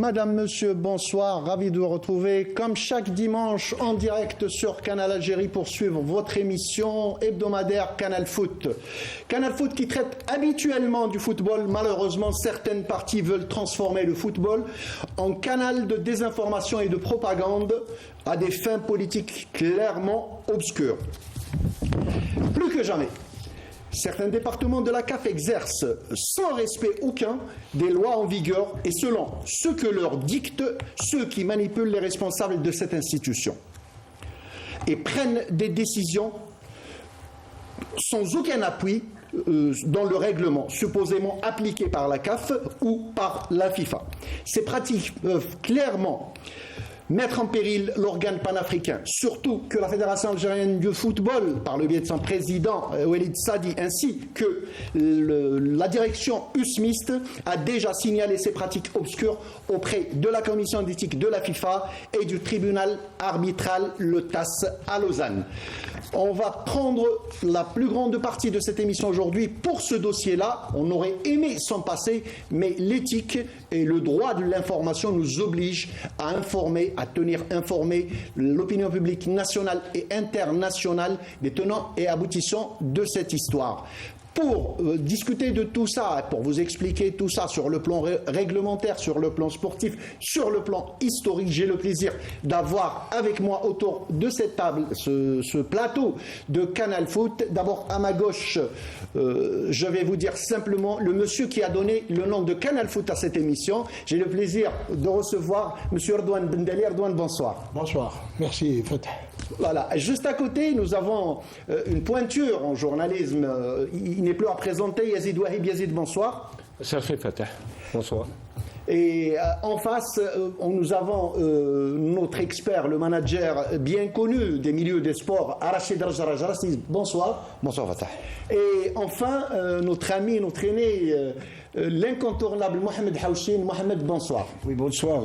Madame, Monsieur, bonsoir, ravi de vous retrouver comme chaque dimanche en direct sur Canal Algérie pour suivre votre émission hebdomadaire Canal Foot. Canal Foot qui traite habituellement du football. Malheureusement, certaines parties veulent transformer le football en canal de désinformation et de propagande à des fins politiques clairement obscures. Plus que jamais, certains départements de la CAF exercent sans respect aucun des lois en vigueur et selon ce que leur dictent ceux qui manipulent les responsables de cette institution et prennent des décisions sans aucun appui dans le règlement supposément appliqué par la CAF ou par la FIFA. Ces pratiques peuvent clairement mettre en péril l'organe panafricain, surtout que la Fédération algérienne du football, par le biais de son président Walid Sadi, ainsi que la direction USMIST, a déjà signalé ces pratiques obscures auprès de la commission d'éthique de la FIFA et du tribunal arbitral, le TAS, à Lausanne. On va prendre la plus grande partie de cette émission aujourd'hui pour ce dossier-là. On aurait aimé s'en passer, mais l'éthique et le droit de l'information nous obligent à informer, à tenir informée l'opinion publique nationale et internationale des tenants et aboutissants de cette histoire. Pour discuter de tout ça, pour vous expliquer tout ça sur le plan réglementaire, sur le plan sportif, sur le plan historique, j'ai le plaisir d'avoir avec moi autour de cette table ce plateau de Canal Foot. D'abord à ma gauche, je vais vous dire simplement le monsieur qui a donné le nom de Canal Foot à cette émission. J'ai le plaisir de recevoir monsieur Redouane Bendali. Redouane, bonsoir. Bonsoir, merci Fatah. Voilà, juste à côté, nous avons une pointure en journalisme. Il n'est plus à présenter. Yazid Wahib. Yazid, bonsoir. Ça fait Fatah. Bonsoir. Et en face, nous avons notre expert, le manager bien connu des milieux des sports, Rachid Rajarajarasi. Bonsoir. Bonsoir Fatah. Et enfin, notre ami, notre aîné, l'incontournable Mohamed Haouchine. Mohamed, bonsoir. Oui, bonsoir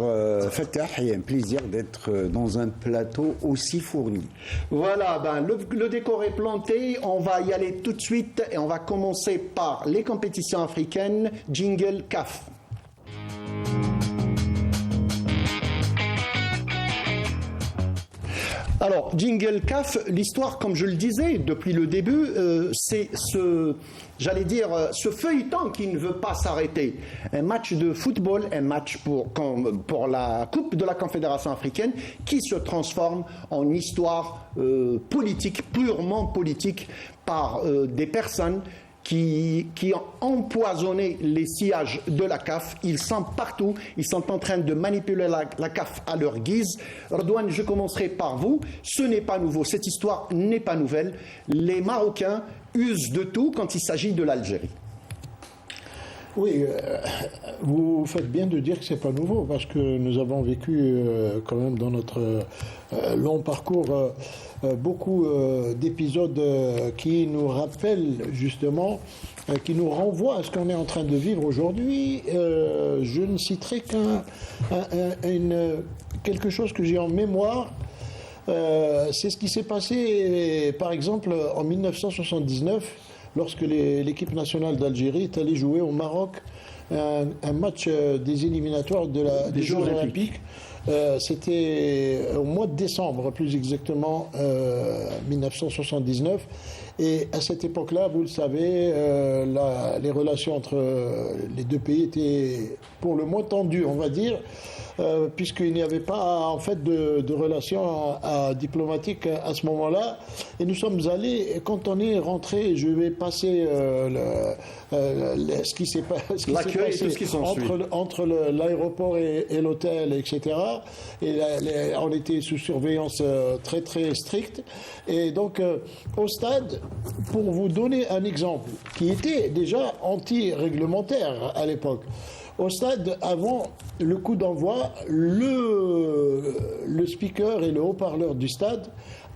Fatah. Il un plaisir d'être dans un plateau aussi fourni. Voilà, le décor est planté. On va y aller tout de suite et on va commencer par les compétitions africaines. Jingle CAF. Alors, Jingle CAF, l'histoire, comme je le disais depuis le début, c'est ce feuilleton qui ne veut pas s'arrêter. Un match de football, un match pour la Coupe de la Confédération africaine qui se transforme en histoire politique, purement politique, par des personnes qui ont empoisonné les sillages de la CAF. Ils sont partout, ils sont en train de manipuler la CAF à leur guise. Redouane, je commencerai par vous. Ce n'est pas nouveau, cette histoire n'est pas nouvelle. Les Marocains usent de tout quand il s'agit de l'Algérie. Oui, vous faites bien de dire que c'est pas nouveau, parce que nous avons vécu quand même dans notre long parcours beaucoup d'épisodes qui nous rappellent justement, qui nous renvoient à ce qu'on est en train de vivre aujourd'hui. Je ne citerai quelque chose que j'ai en mémoire. C'est ce qui s'est passé, par exemple, en 1979, lorsque l'équipe nationale d'Algérie est allée jouer au Maroc un match des éliminatoires des Jeux Olympiques. C'était au mois de décembre, plus exactement, 1979. Et à cette époque-là, vous le savez, les relations entre les deux pays étaient pour le moins tendues, on va dire, puisqu'il n'y avait pas en fait de relations diplomatiques à ce moment-là. Et nous sommes allés, quand on est rentré, je vais passer ce qui s'est passé entre l'aéroport et l'hôtel, etc. Et on était sous surveillance très très stricte. Et donc au stade, pour vous donner un exemple qui était déjà anti-réglementaire à l'époque, au stade, avant le coup d'envoi, le speaker et le haut-parleur du stade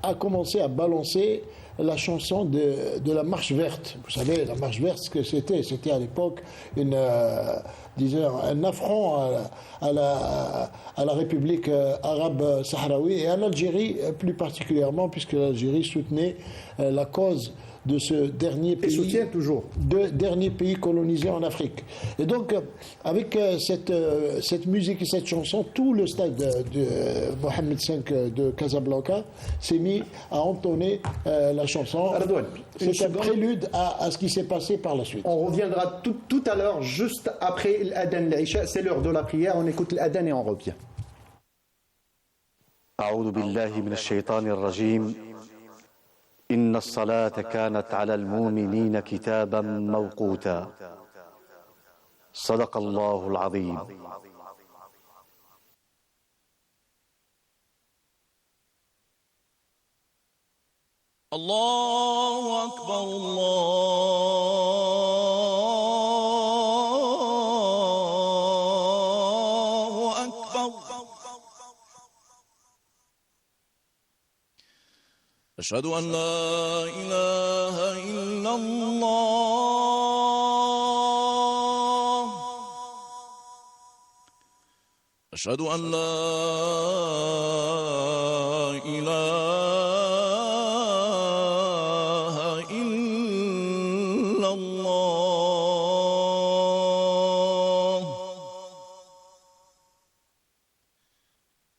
a commencé à balancer la chanson de la marche verte. Vous savez, la marche verte, ce que c'était à l'époque disons, un affront à la République arabe sahraoui et à l'Algérie plus particulièrement, puisque l'Algérie soutenait la cause de ce dernier pays, et soutient toujours. Dernier pays colonisé en Afrique. Et donc, avec cette musique et cette chanson, tout le stade de Mohamed V de Casablanca s'est mis à entonner la chanson. C'est un prélude à ce qui s'est passé par la suite. On reviendra tout à l'heure, juste après l'Adhan l'Aïcha. C'est l'heure de la prière. On écoute l'Adhan et on revient. أعوذ بالله من الشيطان الرجيم إن الصلاة كانت على المؤمنين كتابا موقوتا صدق الله العظيم الله أكبر الله أكبر أشهد أن لا إله إلا الله أشهد أن لا إله إلا الله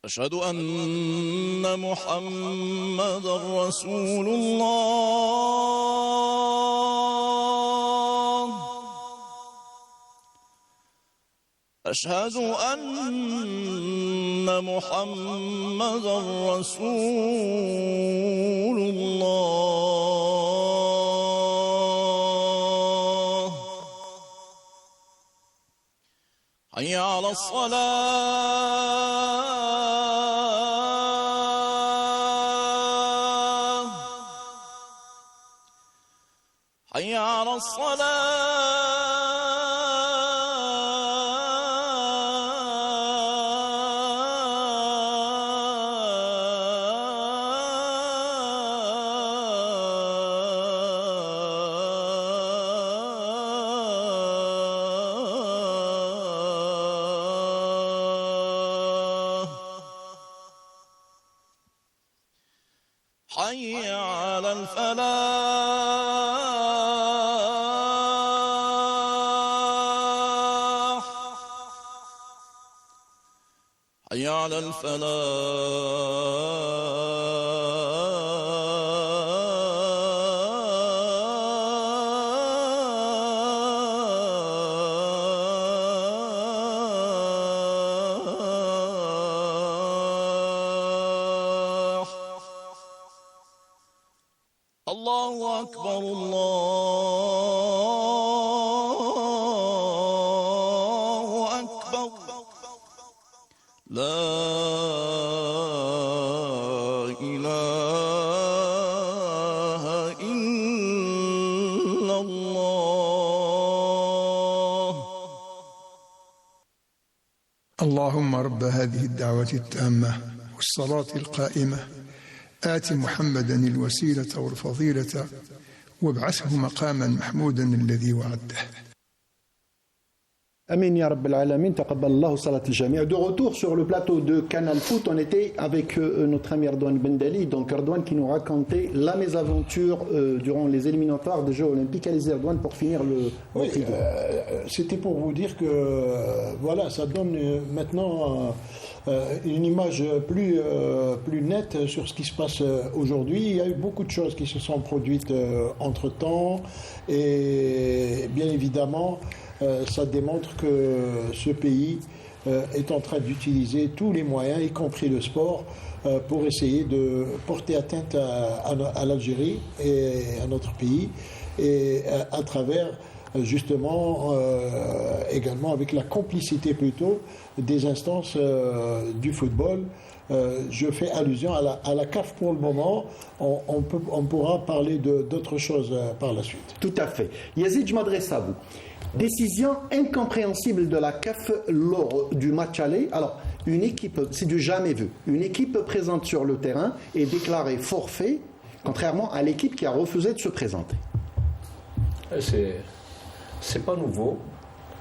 أشهد أن محمدًا رسول الله أشهد أن محمدًا رسول الله حي على الصلاة حي على الصلاة حي على الفلاح حي على الفلاح الله أكبر الله أكبر لا إله إلا الله اللهم رب هذه الدعوة التامة والصلاة القائمة آت محمدا الوسيلة والفضيلة وابعثه مقاما محمودا الذي وعده. Amin ya Rabbil Alamin, taqabbal Allahu salat al-jami'. De retour sur le plateau de Canal Foot, on était avec notre ami Ardouane Bendali, donc Ardouane qui nous racontait la mésaventure durant les éliminatoires des Jeux Olympiques. Allez-y Ardouane pour finir le vidéo. C'était pour vous dire que voilà, ça donne maintenant une image plus nette sur ce qui se passe aujourd'hui. Il y a eu beaucoup de choses qui se sont produites entre-temps et bien évidemment ça démontre que ce pays est en train d'utiliser tous les moyens, y compris le sport, pour essayer de porter atteinte à l'Algérie et à notre pays, et à travers justement également avec la complicité plutôt des instances du football. Je fais allusion à la CAF pour le moment. On pourra parler d'autres choses par la suite. Tout à fait. Yazid, je m'adresse à vous. Décision incompréhensible de la CAF lors du match aller. Alors, une équipe, c'est du jamais vu. Une équipe présente sur le terrain est déclarée forfait, contrairement à l'équipe qui a refusé de se présenter. C'est pas nouveau.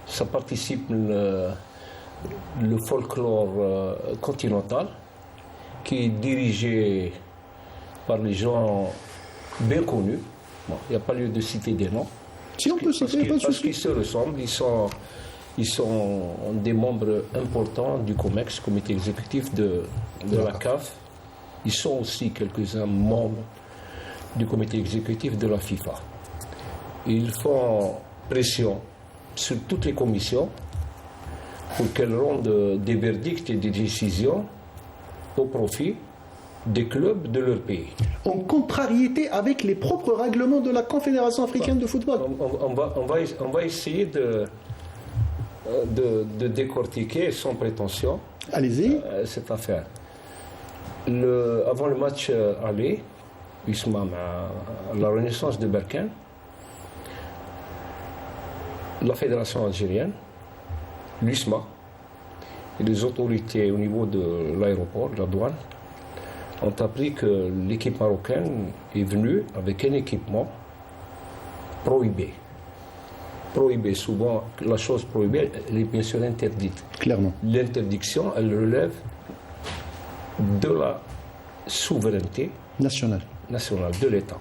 ça participe le folklore continental qui est dirigé par les gens bien connus. Bon, il n'y a pas lieu de citer des noms. Si on peut citer, pas de Parce souci. qu'ils se ressemblent, ils sont des membres importants du COMEX, comité exécutif de la CAF. Ils sont aussi quelques-uns membres du comité exécutif de la FIFA. Ils font pression sur toutes les commissions pour qu'elles rendent des verdicts et des décisions au profit des clubs de leur pays. En contrariété avec les propres règlements de la Confédération africaine de football. On va essayer de décortiquer sans prétention Allez-y. cette affaire. Avant le match aller, la Renaissance de Berkane, la Fédération algérienne, l'USMA et les autorités au niveau de l'aéroport, de la douane, ont appris que l'équipe marocaine est venue avec un équipement prohibé. Prohibé, souvent, la chose prohibée, elle est bien sûr interdite. Clairement. L'interdiction, elle relève de la souveraineté National. nationale de l'État.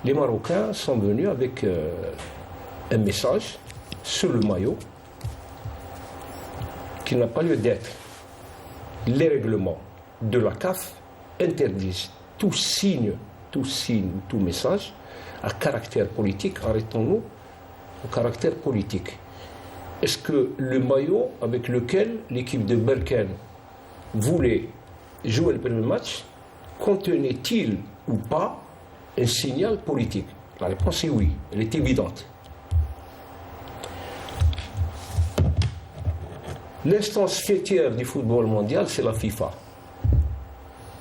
Les Marocains sont venus avec un message sur le maillot qui n'a pas lieu d'être. Les règlements de la CAF interdisent tout signe, tout message à caractère politique. Arrêtons-nous au caractère politique. Est-ce que le maillot avec lequel l'équipe de Berkane voulait jouer le premier match contenait-il ou pas un signal politique? La réponse est oui, elle est évidente. L'instance fêtière du football mondial, c'est la FIFA.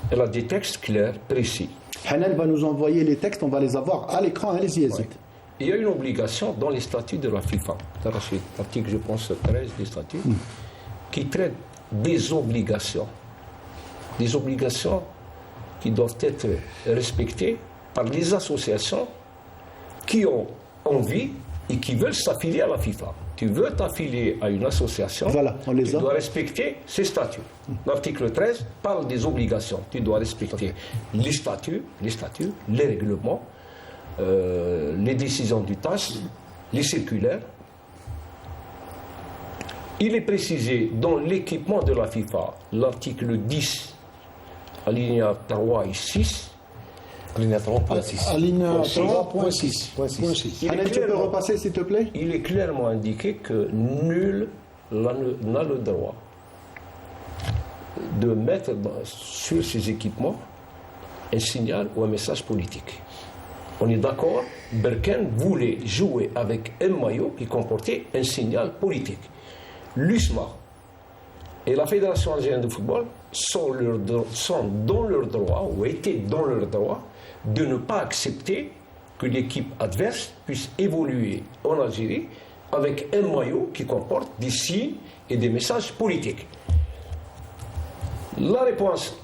Elle a des textes clairs, précis. Hanan va nous envoyer les textes, on va les avoir à l'écran. Allez-y, Yazid. Il y a une obligation dans les statuts de la FIFA, c'est l'article, je pense, 13 des statuts, qui traite des obligations qui doivent être respectées par les associations qui ont envie et qui veulent s'affilier à la FIFA. Tu veux t'affilier à une association, Voilà, on les tu a. dois respecter ses statuts. L'article 13 parle des obligations. Tu dois respecter les statuts, les règlements, les décisions du TAS, les circulaires. Il est précisé dans l'équipement de la FIFA, l'article 10, alinéa 3 et 6. Alinéa 3.6. Alinéa Point 3.6. Hanan, tu peux repasser, s'il te plaît? Il est clairement indiqué que nul n'a le droit de mettre sur ses équipements un signal ou un message politique. On est d'accord, Berkane voulait jouer avec un maillot qui comportait un signal politique. L'USMA et la Fédération algérienne de football sont dans leur droit, ou étaient dans leur droit, de ne pas accepter que l'équipe adverse puisse évoluer en Algérie avec un maillot qui comporte des signes et des messages politiques. La réponse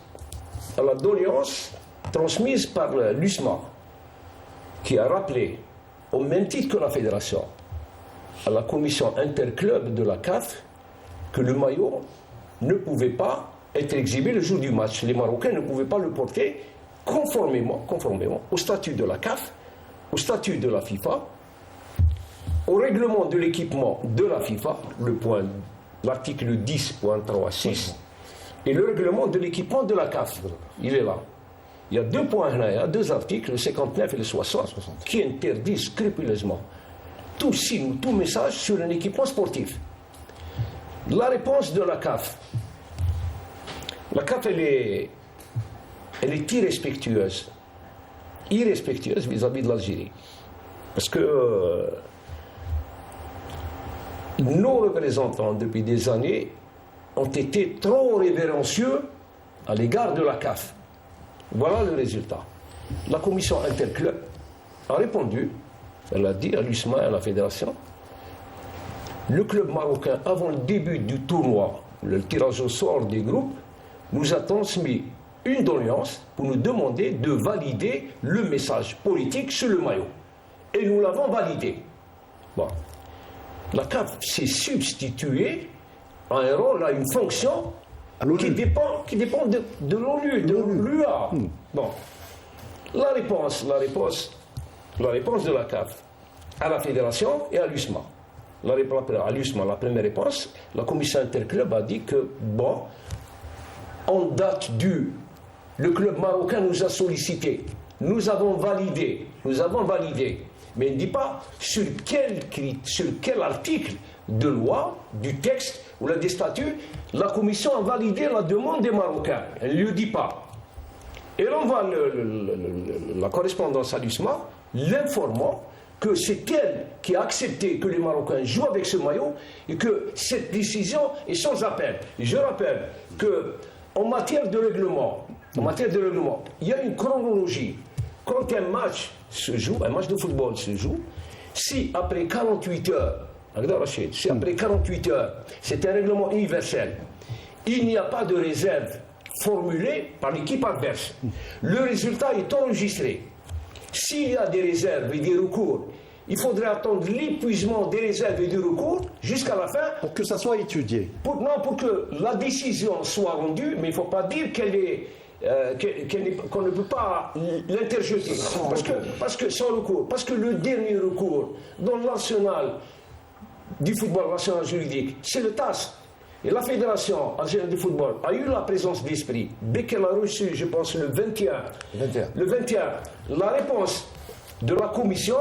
à la doléance transmise par l'USMA, qui a rappelé, au même titre que la Fédération, à la commission interclub de la CAF, que le maillot ne pouvait pas être exhibé le jour du match. Les Marocains ne pouvaient pas le porter conformément au statut de la CAF, au statut de la FIFA, au règlement de l'équipement de la FIFA, l'article 10.3.6, et le règlement de l'équipement de la CAF. Il est là. Il y a deux points, il y a deux articles, le 59 et le 60, qui interdisent scrupuleusement tout signe, tout message sur un équipement sportif. La réponse de la CAF. La CAF, elle est irrespectueuse vis-à-vis de l'Algérie. Parce que nos représentants, depuis des années, ont été trop révérencieux à l'égard de la CAF. Voilà le résultat. La commission interclub a répondu, elle a dit à l'USMA et à la fédération, le club marocain, avant le début du tournoi, le tirage au sort des groupes, nous a transmis une doléance pour nous demander de valider le message politique sur le maillot. Et nous l'avons validé. Bon. La CAF s'est substituée à un rôle, à une fonction qui dépend de l'ONU, de l'UA. Bon. La réponse de la CAF à la fédération et à l'USMA. À l'USMA, la première réponse, la commission interclub a dit que, bon, en date le club marocain nous a sollicité, nous avons validé, mais il ne dit pas sur quel article de loi, du texte ou des statuts, la commission a validé la demande des Marocains. Elle ne le dit pas. Et on voit la correspondance à l'USMA, l'informant que c'est elle qui a accepté que les Marocains jouent avec ce maillot et que cette décision est sans appel. Je rappelle qu'en matière de règlement, il y a une chronologie. Quand un match de football se joue, si après 48 heures, c'est un règlement universel, il n'y a pas de réserve formulée par l'équipe adverse, le résultat est enregistré. S'il y a des réserves et des recours, il faudrait attendre l'épuisement des réserves et des recours jusqu'à la fin. Pour que ça soit étudié. Pour que la décision soit rendue, mais il ne faut pas dire qu'on ne peut pas l'interjeter. Parce que sans recours, parce que le dernier recours dans l'arsenal du football, l'arsenal juridique, c'est le TAS. Et la Fédération algérienne de football a eu la présence d'esprit, dès qu'elle a reçu, je pense, le 21, la réponse de la commission,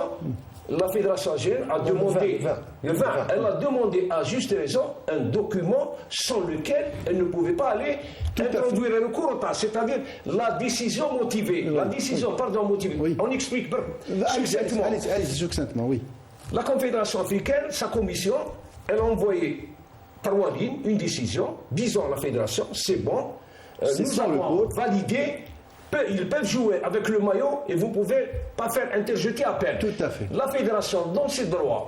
la Fédération algérienne a demandé, le 20, elle a demandé à juste raison un document sans lequel elle ne pouvait pas aller introduire un recours au TAS, c'est-à-dire la décision motivée. La décision, motivée. Oui. On explique succinctement. Allez, succinctement, oui. La Confédération africaine, sa commission, elle a envoyé 3 lignes, une décision, disant à la Fédération, c'est bon, nous avons validé, ils peuvent jouer avec le maillot et vous ne pouvez pas faire interjeter appel. Tout à fait. La Fédération, dans ses droits,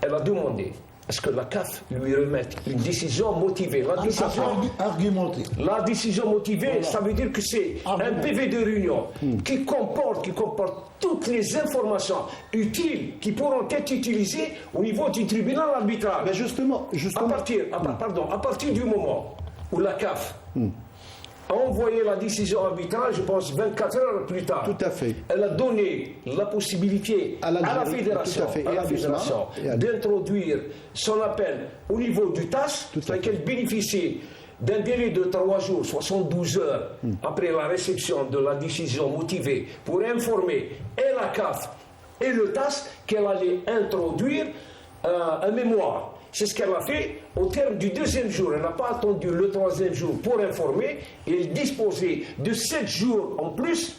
elle a demandé à ce que la CAF lui remette une décision motivée. Argumentée. La décision motivée, voilà. Ça veut dire que c'est un PV de réunion qui comporte toutes les informations utiles qui pourront être utilisées au niveau du tribunal arbitral. Mais justement. À partir du moment où la CAF a envoyé la décision arbitrale, je pense 24 heures plus tard. Tout à fait. Elle a donné la possibilité à la Fédération, d'introduire son appel au niveau du TAS, c'est qu'elle bénéficie d'un délai de 3 jours, 72 heures après la réception de la décision motivée pour informer et la CAF et le TAS qu'elle allait introduire un mémoire. C'est ce qu'elle a fait au terme du 2e jour. Elle n'a pas attendu le 3e jour pour informer. Et elle disposait de 7 jours en plus.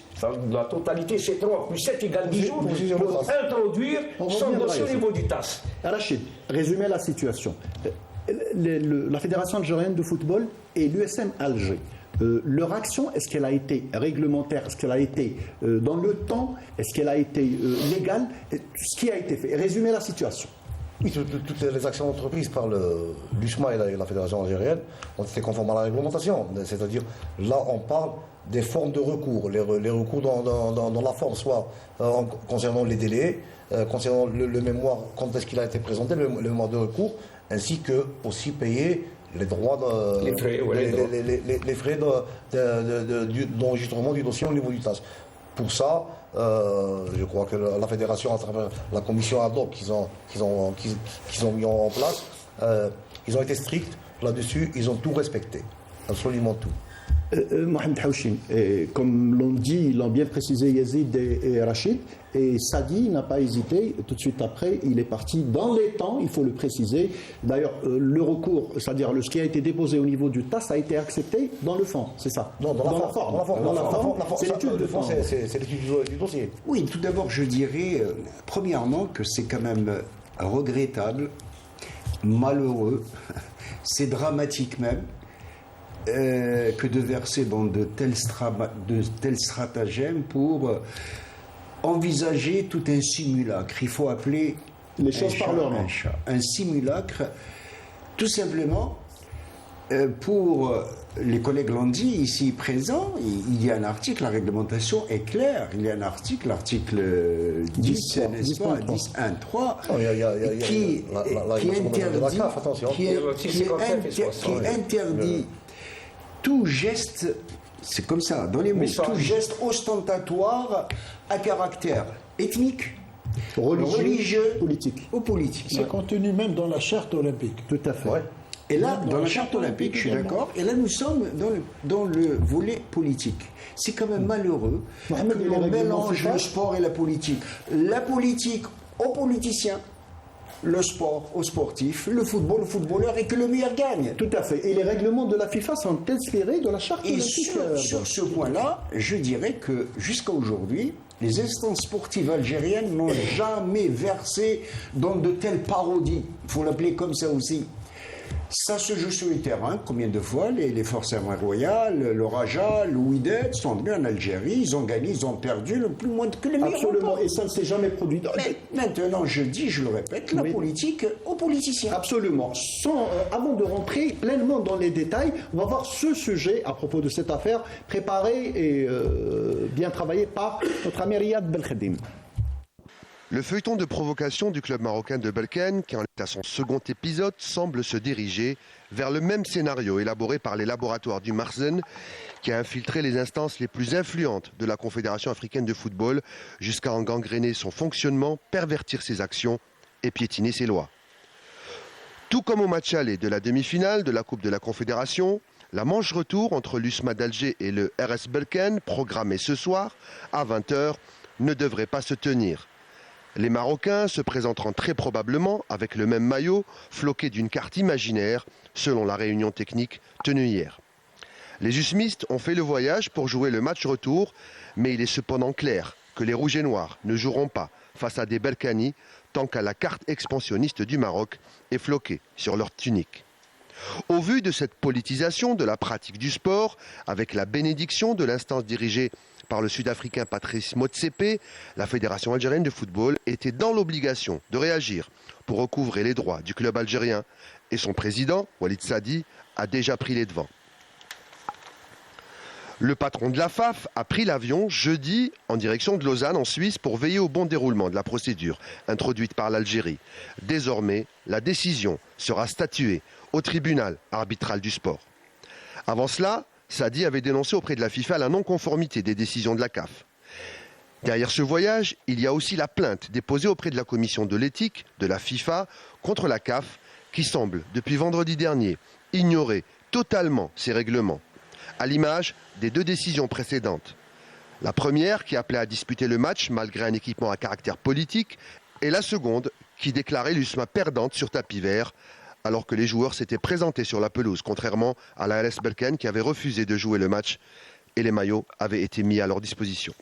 La totalité, c'est 3 plus 7 égale 10 jours pour introduire son dossier au niveau du TAS. Rachid, résumez la situation. La Fédération algérienne de football et l'USM Alger, leur action, est-ce qu'elle a été réglementaire? Est-ce qu'elle a été dans le temps? Est-ce qu'elle a été légale? Ce qui a été fait. Résumez la situation. Oui, toutes les actions entreprises par l'USMA et la Fédération algérienne ont été conformes à la réglementation. C'est-à-dire, là, on parle des formes de recours. Les recours dans la forme, soit concernant les délais, concernant le mémoire, quand est-ce qu'il a été présenté, le mémoire de recours, ainsi que aussi payer les droits, les frais d'enregistrement du dossier au niveau du TAS. Pour ça, je crois que la Fédération, à travers la commission ad hoc qu'ils ont mis en place, ils ont été stricts là-dessus, ils ont tout respecté, absolument tout. Mohamed Haouchine, comme l'ont bien précisé Yazid et Rachid, et Sadi n'a pas hésité, tout de suite après, il est parti dans les temps, il faut le préciser. D'ailleurs, le recours, c'est-à-dire ce qui a été déposé au niveau du TAS a été accepté dans le fond, c'est ça? Non, dans la forme. C'est l'étude de fond. C'est l'étude du dossier. Oui, tout d'abord, je dirais, premièrement, que c'est quand même regrettable, malheureux, c'est dramatique même, que de verser de tels stratagèmes pour envisager tout un simulacre. Il faut appeler les choses par leur nom. Un simulacre, tout simplement pour les collègues l'ont dit ici présents, il y a un article, la réglementation est claire. Il y a un article, l'article 10, n'est-ce pas, 10.1.3, qui interdit tout geste, c'est comme ça, dans les mots, tout geste ostentatoire à caractère ethnique, religieux ou politique. C'est contenu même dans la charte olympique. Tout à fait. Ouais. Et là, dans la charte olympique, je suis d'accord, et là nous sommes dans le volet politique. C'est quand même malheureux que l'on mélange le sport et la politique. La politique aux politiciens, le sport aux sportifs, le football aux footballeurs, et que le meilleur gagne. Tout à fait. Et les règlements de la FIFA sont inspirés de la charte olympique. Sur ce point-là, je dirais que jusqu'à aujourd'hui, les instances sportives algériennes n'ont jamais versé dans de telles parodies. Il faut l'appeler comme ça aussi. Ça se joue sur le terrain. Combien de fois les forces armées royales, le Raja, le Wydad sont venus en Algérie, ils ont gagné, ils ont perdu le plus moins que les meilleurs. Absolument, et ça ne s'est jamais produit. Mais maintenant, je le répète, la politique aux politiciens. Absolument. Avant de rentrer pleinement dans les détails, on va voir ce sujet à propos de cette affaire préparé et bien travaillé par notre ami Riyad Belkhedim. Le feuilleton de provocation du club marocain de Belkhen, qui en est à son second épisode, semble se diriger vers le même scénario élaboré par les laboratoires du Marzen, qui a infiltré les instances les plus influentes de la Confédération africaine de football, jusqu'à en gangréner son fonctionnement, pervertir ses actions et piétiner ses lois. Tout comme au match aller de la demi-finale de la Coupe de la Confédération, la manche retour entre l'USMA d'Alger et le RS Belkhen, programmée ce soir à 20h, ne devrait pas se tenir. Les Marocains se présenteront très probablement avec le même maillot, floqué d'une carte imaginaire, selon la réunion technique tenue hier. Les usmistes ont fait le voyage pour jouer le match retour, mais il est cependant clair que les Rouges et Noirs ne joueront pas face à des Belkhanis tant qu'à la carte expansionniste du Maroc est floquée sur leur tunique. Au vu de cette politisation de la pratique du sport, avec la bénédiction de l'instance dirigée par le Sud-Africain Patrice Motsepe, la Fédération algérienne de football était dans l'obligation de réagir pour recouvrer les droits du club algérien, et son président, Walid Sadi, a déjà pris les devants. Le patron de la FAF a pris l'avion jeudi en direction de Lausanne en Suisse pour veiller au bon déroulement de la procédure introduite par l'Algérie. Désormais, la décision sera statuée au tribunal arbitral du sport. Avant cela, Sadi avait dénoncé auprès de la FIFA la non-conformité des décisions de la CAF. Derrière ce voyage, il y a aussi la plainte déposée auprès de la commission de l'éthique de la FIFA contre la CAF qui semble, depuis vendredi dernier, ignorer totalement ces règlements, à l'image des deux décisions précédentes. La première qui appelait à disputer le match malgré un équipement à caractère politique et la seconde qui déclarait l'USMA perdante sur tapis vert alors que les joueurs s'étaient présentés sur la pelouse, contrairement à la RS Belkhen qui avait refusé de jouer le match et les maillots avaient été mis à leur disposition.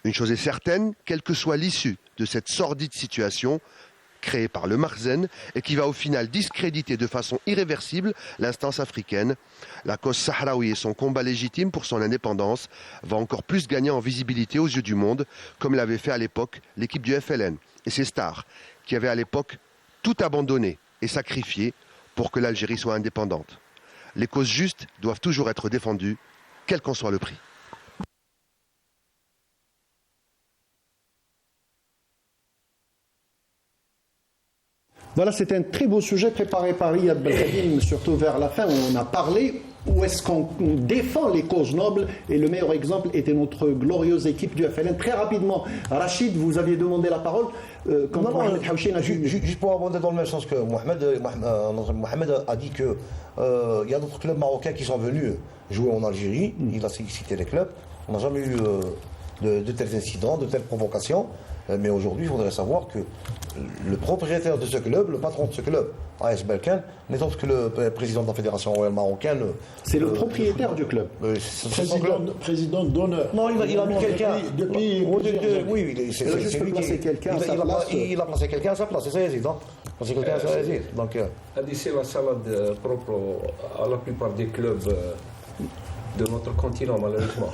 Une chose est certaine, quelle que soit l'issue de cette sordide situation créée par le Marzen et qui va au final discréditer de façon irréversible l'instance africaine, la cause sahraoui et son combat légitime pour son indépendance va encore plus gagner en visibilité aux yeux du monde, comme l'avait fait à l'époque l'équipe du FLN et ses stars, qui avaient à l'époque tout abandonné et sacrifié pour que l'Algérie soit indépendante. Les causes justes doivent toujours être défendues, quel qu'en soit le prix. Voilà, c'est un très beau sujet préparé par Riyad Belkhedim, surtout vers la fin où on a parlé où est-ce qu'on défend les causes nobles, et le meilleur exemple était notre glorieuse équipe du FLN. Très rapidement, Rachid, vous aviez demandé la parole. Juste pour abonder dans le même sens que Mohamed a dit qu'il y a d'autres clubs marocains qui sont venus jouer en Algérie. Il a cité les clubs. On n'a jamais eu de tels incidents, de telles provocations. Mais aujourd'hui, il faudrait savoir que le propriétaire de ce club, le patron de ce club, AS Belkhen, n'est autre que le président de la Fédération royale marocaine. C'est le propriétaire du club. Président d'honneur. Non, il a mis quelqu'un. Oui, c'est lui qui quelqu'un. Il a placé quelqu'un à sa place, c'est ça, Yazid. Placé quelqu'un à sa place. Donc, c'est la salade propre à la plupart des clubs de notre continent, malheureusement.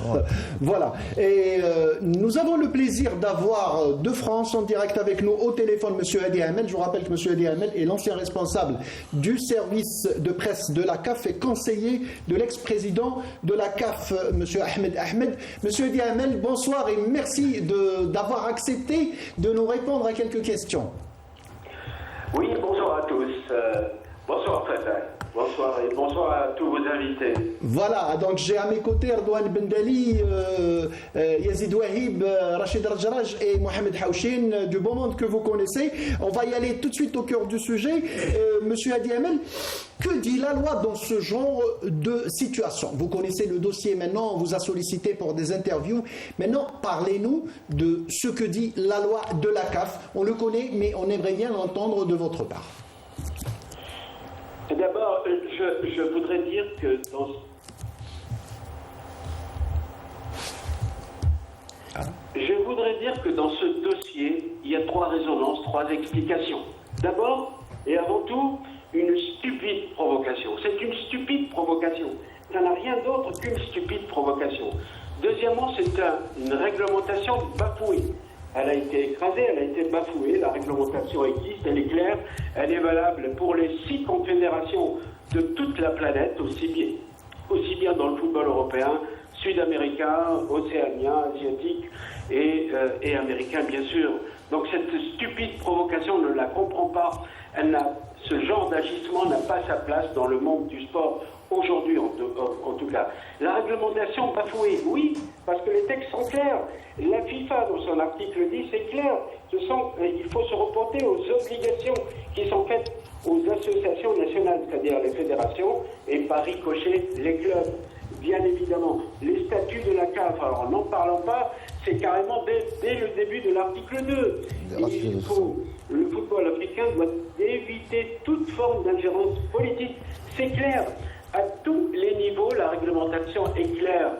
Voilà. Et nous avons le plaisir d'avoir de France en direct avec nous au téléphone M. Hadi Ahmed. Je vous rappelle que M. Hadi Ahmed est l'ancien responsable du service de presse de la CAF et conseiller de l'ex-président de la CAF, M. Ahmed Ahmed. M. Hadi Ahmed, bonsoir et merci d'avoir accepté de nous répondre à quelques questions. Oui, bonsoir à tous. Bonsoir Fatah. Bonsoir et bonsoir à tous vos invités. Voilà, donc j'ai à mes côtés Erdouane Bendali, Yazid Wahib, Rachid Rajraj et Mohamed Haouchin, du beau monde que vous connaissez. On va y aller tout de suite au cœur du sujet. Monsieur Hadi Ahmed, que dit la loi dans ce genre de situation? Vous connaissez le dossier maintenant, on vous a sollicité pour des interviews. Maintenant, parlez-nous de ce que dit la loi de la CAF. On le connaît, mais on aimerait bien l'entendre de votre part. D'abord, je voudrais dire que dans... Je voudrais dire que dans ce dossier, il y a 3 résonances, 3 explications. D'abord, et avant tout, une stupide provocation. C'est une stupide provocation. Ça n'a rien d'autre qu'une stupide provocation. Deuxièmement, c'est une réglementation bafouée. Elle a été écrasée, elle a été bafouée, la réglementation existe, elle est claire, elle est valable pour les 6 confédérations de toute la planète, aussi bien dans le football européen, sud-américain, océanien, asiatique et américain bien sûr. Donc cette stupide provocation, on ne la comprend pas, ce genre d'agissement n'a pas sa place dans le monde du sport aujourd'hui en tout cas. La réglementation bafouée, oui, parce que les textes sont clairs. La FIFA, dans son article 10, c'est clair. Il faut se reporter aux obligations qui sont faites aux associations nationales, c'est-à-dire les fédérations, et par ricochet, les clubs. Bien évidemment, les statuts de la CAF, alors n'en parlons pas, c'est carrément dès le début de l'article 2. Le football africain doit éviter toute forme d'ingérence politique. C'est clair. À tous les niveaux, la réglementation est claire.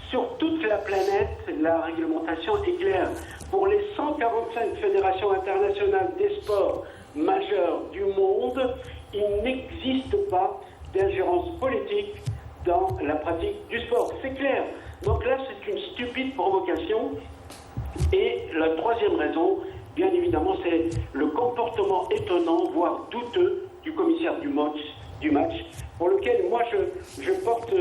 Sur toute la planète, la réglementation est claire. Pour les 145 fédérations internationales des sports majeurs du monde, il n'existe pas d'ingérence politique dans la pratique du sport. C'est clair. Donc là, c'est une stupide provocation. Et la 3e raison, bien évidemment, c'est le comportement étonnant, voire douteux, du commissaire du match, pour lequel moi je porte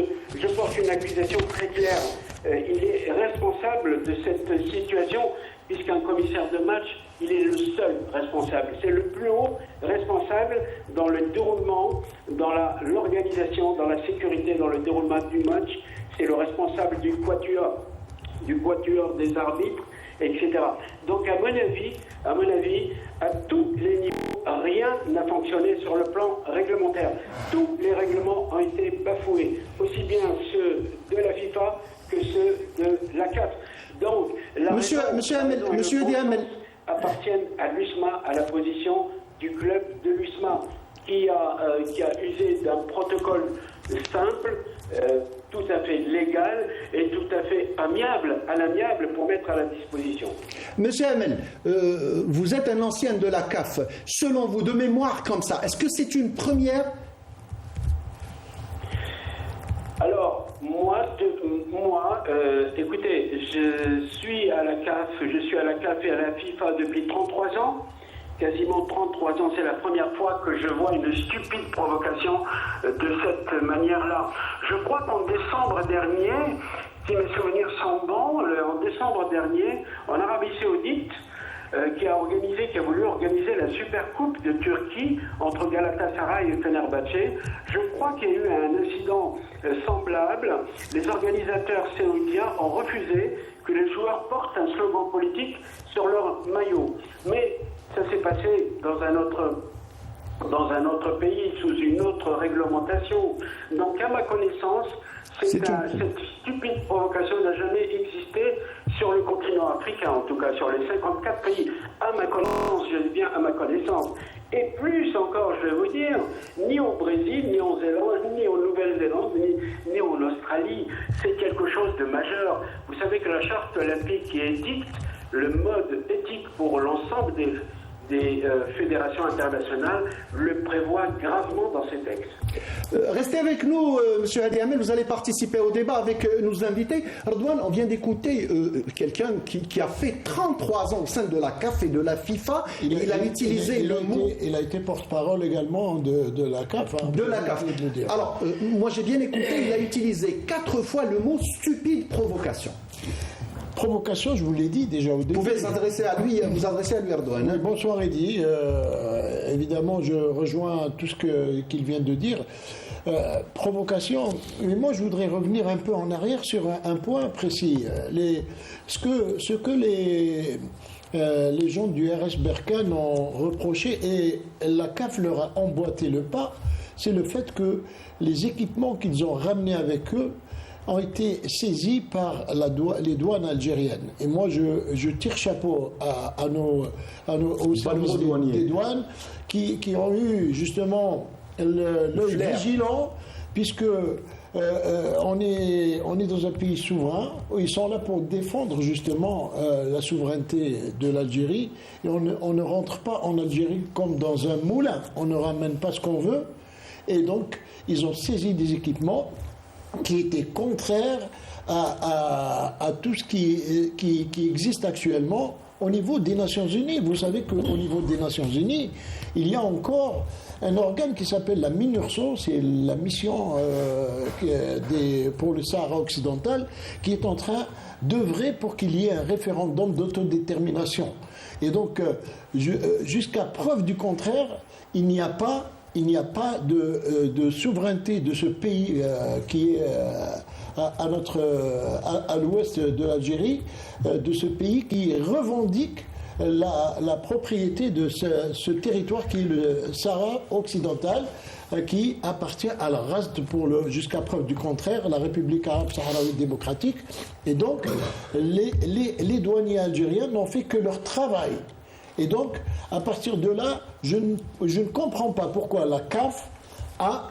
une accusation très claire. Il est responsable de cette situation, puisqu'un commissaire de match, il est le seul responsable. C'est le plus haut responsable dans le déroulement, dans l'organisation, dans la sécurité, dans le déroulement du match. C'est le responsable du quatuor des arbitres, etc. Donc à mon avis, à tous les niveaux, rien n'a fonctionné sur le plan réglementaire. Tous les règlements ont été bafoués, aussi bien ceux de la FIFA que ceux de la CAF. Donc, Monsieur Hadi Ahmed appartiennent à l'USMA, à la position du club de l'USMA, qui a usé d'un protocole simple, tout à fait légal et tout à fait à l'amiable pour mettre à la disposition. Monsieur Ahmed, vous êtes un ancien de la CAF. Selon vous, de mémoire comme ça, est-ce que c'est une première? Alors, écoutez, je suis à la CAF et à la FIFA depuis 33 ans. Quasiment 33 ans, c'est la première fois que je vois une stupide provocation de cette manière-là. Je crois qu'en décembre dernier, si mes souvenirs sont bons, en décembre dernier, en Arabie Saoudite, qui a voulu organiser la Super Coupe de Turquie entre Galatasaray et Fenerbahçe. Je crois qu'il y a eu un incident semblable. Les organisateurs saoudiens ont refusé que les joueurs portent un slogan politique sur leur maillot. Mais ça s'est passé dans un autre pays, sous une autre réglementation. Donc, à ma connaissance, cette stupide provocation n'a jamais existé sur le continent africain, en tout cas sur les 54 pays. À ma connaissance, je dis bien à ma connaissance. Et plus encore, je vais vous dire, ni au Brésil, ni en Zélande, ni en Nouvelle-Zélande, ni en Australie, c'est quelque chose de majeur. Vous savez que la charte olympique qui édicte le mode éthique pour l'ensemble des fédérations internationales le prévoit gravement dans ces textes. Restez avec nous, Monsieur Hadi Hamel, vous allez participer au débat avec nos invités. Redouane, on vient d'écouter quelqu'un qui a fait 33 ans au sein de la CAF et de la FIFA. Il a utilisé le mot... Il a été porte-parole également de la CAF. Hein, de la CAF. Alors, moi j'ai bien écouté, il a utilisé 4 fois le mot stupide provocation. Provocation, je vous l'ai dit déjà au début. Vous pouvez vous adresser à lui, Erdogan. Oui, bonsoir Eddy. Évidemment, je rejoins tout ce qu'il vient de dire. Provocation, mais moi je voudrais revenir un peu en arrière sur un point précis. Ce que les gens du RS Berkane ont reproché, et la CAF leur a emboîté le pas, c'est le fait que les équipements qu'ils ont ramenés avec eux ont été saisis par les douanes algériennes. Et moi, je tire chapeau aux services des douanes qui ont eu justement l'œil vigilant, puisque on est dans un pays souverain, où ils sont là pour défendre justement la souveraineté de l'Algérie, et on ne rentre pas en Algérie comme dans un moulin, on ne ramène pas ce qu'on veut, et donc ils ont saisi des équipements qui étaient contraires à tout ce qui existe actuellement au niveau des Nations Unies. Vous savez qu'au niveau des Nations Unies, il y a encore un organe qui s'appelle la MINURSO, c'est la mission pour le Sahara occidental, qui est en train d'œuvrer pour qu'il y ait un référendum d'autodétermination. Et donc, jusqu'à preuve du contraire, il n'y a pas de souveraineté de ce pays qui est à l'ouest de l'Algérie, de ce pays qui revendique la propriété de ce territoire qui est le Sahara occidental, qui appartient à la race, jusqu'à preuve du contraire, la République arabe sahraouite démocratique. Et donc, les douaniers algériens n'ont fait que leur travail. Et donc, à partir de là, je ne comprends pas pourquoi la CAF a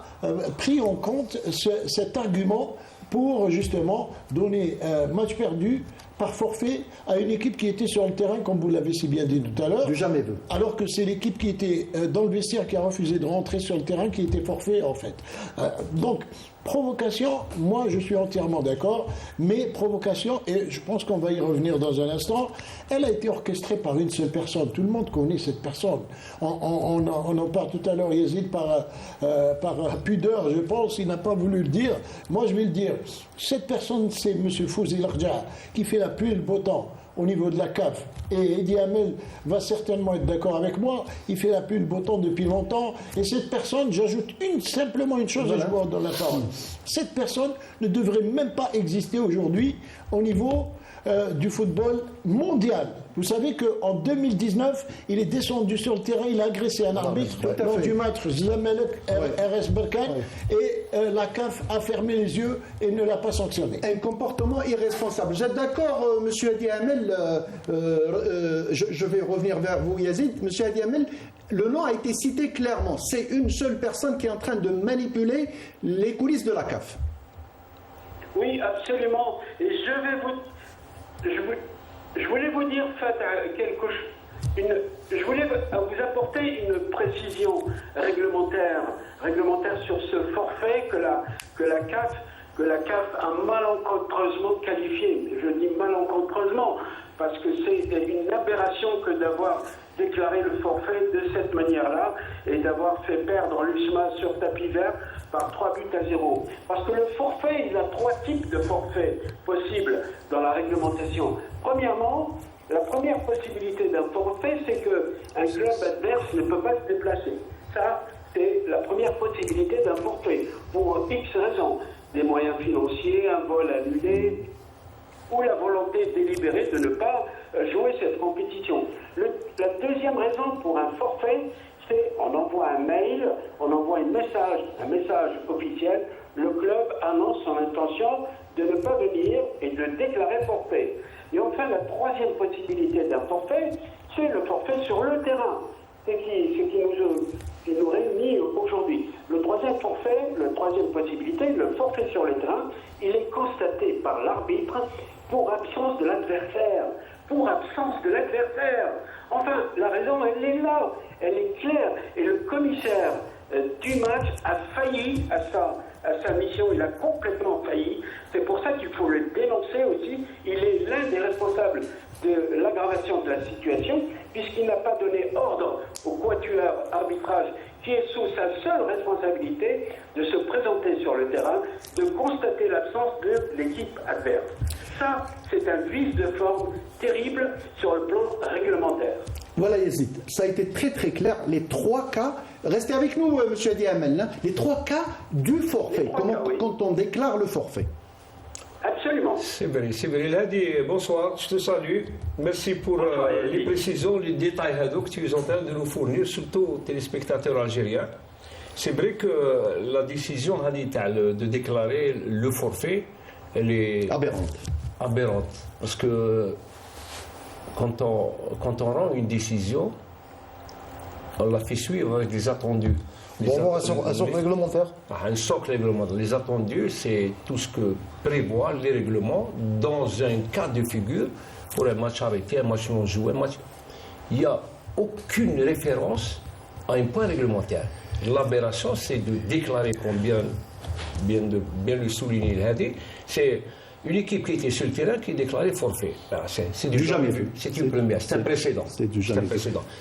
pris en compte cet argument pour justement donner match perdu par forfait à une équipe qui était sur le terrain, comme vous l'avez si bien dit tout à l'heure. Du jamais vu. Alors que c'est l'équipe qui était dans le vestiaire qui a refusé de rentrer sur le terrain qui était forfait en fait. Donc, provocation, moi je suis entièrement d'accord, mais provocation, et je pense qu'on va y revenir dans un instant, elle a été orchestrée par une seule personne. Tout le monde connaît cette personne. On en parle tout à l'heure, Yazid, par pudeur, je pense, il n'a pas voulu le dire. Moi je vais le dire. Cette personne, c'est M. Fouzi Larja, qui fait la pluie et le beau temps au niveau de la CAF. Et Hadi Hamel va certainement être d'accord avec moi, il fait la pluie et le beau temps depuis longtemps. Et cette personne, j'ajoute simplement une chose, et je vois dans la parole. Cette personne ne devrait même pas exister aujourd'hui au niveau du football mondial. Vous savez qu'en 2019, il est descendu sur le terrain, il a agressé un arbitre lors du match Zamalek RS Berkane, et la CAF a fermé les yeux et ne l'a pas sanctionné. Un comportement irresponsable. Vous êtes d'accord, monsieur Hadi Hamel, je vais revenir vers vous, Yazid. Monsieur Hadi Hamel, le nom a été cité clairement. C'est une seule personne qui est en train de manipuler les coulisses de la CAF. Oui, absolument. Et je voulais vous dire, je voulais vous apporter une précision réglementaire sur ce forfait que la CAF a malencontreusement qualifié. Je dis malencontreusement parce que c'est une aberration que d'avoir déclaré le forfait de cette manière-là et d'avoir fait perdre l'USMA sur tapis vert par 3-0. Parce que le forfait, il a 3 types de forfaits possibles dans la réglementation. Premièrement, la première possibilité d'un forfait, c'est qu'un club adverse ne peut pas se déplacer. Ça, c'est la première possibilité d'un forfait, pour X raisons. Des moyens financiers, un vol annulé, ou la volonté délibérée de ne pas jouer cette compétition. La deuxième raison pour un forfait, c'est on envoie un mail, on envoie un message officiel, le club annonce son intention de ne pas venir et de déclarer forfait. Et enfin, la troisième possibilité d'un forfait, c'est le forfait sur le terrain. C'est qui nous réunit aujourd'hui. Le troisième forfait, la troisième possibilité, le forfait sur le terrain, il est constaté par l'arbitre pour absence de l'adversaire. pour absence de l'adversaire. Enfin, la raison, elle est là, elle est claire. Et le commissaire du match a failli à sa mission, il a complètement failli. C'est pour ça qu'il faut le dénoncer aussi. Il est l'un des responsables de l'aggravation de la situation, puisqu'il n'a pas donné ordre au quatuor arbitrage, qui est sous sa seule responsabilité de se présenter sur le terrain, de constater l'absence de l'équipe adverse. Ça, c'est un vice de forme terrible sur le plan réglementaire. Voilà Yazid, ça a été très très clair, les 3 cas, restez avec nous monsieur Hadi Amel, hein, les 3 cas du forfait, quand on déclare le forfait. Absolument. C'est vrai, c'est vrai. Hadi, bonsoir, je te salue. Merci pour les précisions, les détails que tu es en train de nous fournir, surtout aux téléspectateurs algériens. C'est vrai que la décision Hadi, de déclarer le forfait, elle est aberrante. Parce que quand on rend une décision, on la fait suivre avec des attendus. Un socle réglementaire. Un socle réglementaire. Les attendus, c'est tout ce que prévoient les règlements dans un cas de figure pour un match arrêté, un match non joué. Il n'y a aucune référence à un point réglementaire. L'aberration, c'est de déclarer, comme bien le souligner Hadi, c'est une équipe qui était sur le terrain qui déclarait forfait. C'est du jamais vu. C'est une première. C'est un précédent. C'est du jamais vu.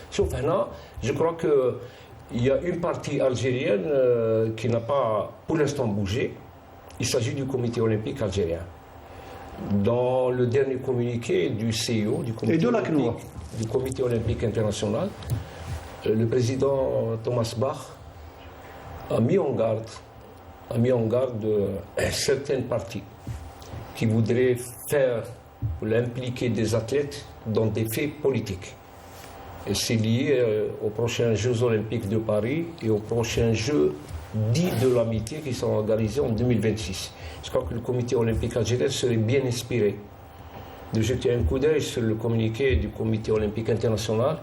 Sauf maintenant, je crois qu'il y a une partie algérienne qui n'a pas pour l'instant bougé. Il s'agit du comité olympique algérien. Dans le dernier communiqué du CIO, du comité olympique international, le président Thomas Bach a mis en garde certaines parties qui voudraient impliquer des athlètes dans des faits politiques. Et c'est lié aux prochains Jeux olympiques de Paris et aux prochains Jeux dits de l'amitié qui seront organisés en 2026. Je crois que le comité olympique algérien serait bien inspiré de jeter un coup d'œil sur le communiqué du comité olympique international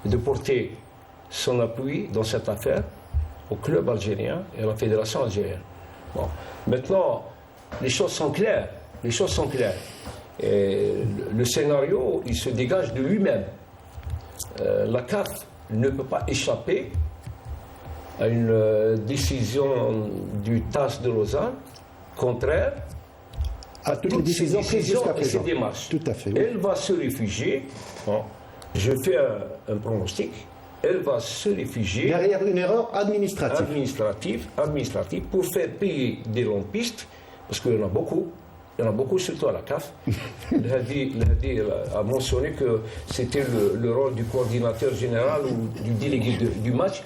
et de porter son appui dans cette affaire au club algérien et à la fédération algérienne. Bon. Maintenant, les choses sont claires. Et le scénario, il se dégage de lui-même. La CAF ne peut pas échapper à une décision du TAS de Lausanne contraire à toutes les décisions prises jusqu'à présent. Ces démarches. Tout à fait. Oui. Elle va se réfugier. Bon, je fais un pronostic. Elle va se réfugier derrière une erreur administrative pour faire payer des lampistes, parce qu'il y en a beaucoup. Il y en a beaucoup, surtout à la CAF. L'Hadi a mentionné que c'était le rôle du coordinateur général ou du délégué du match.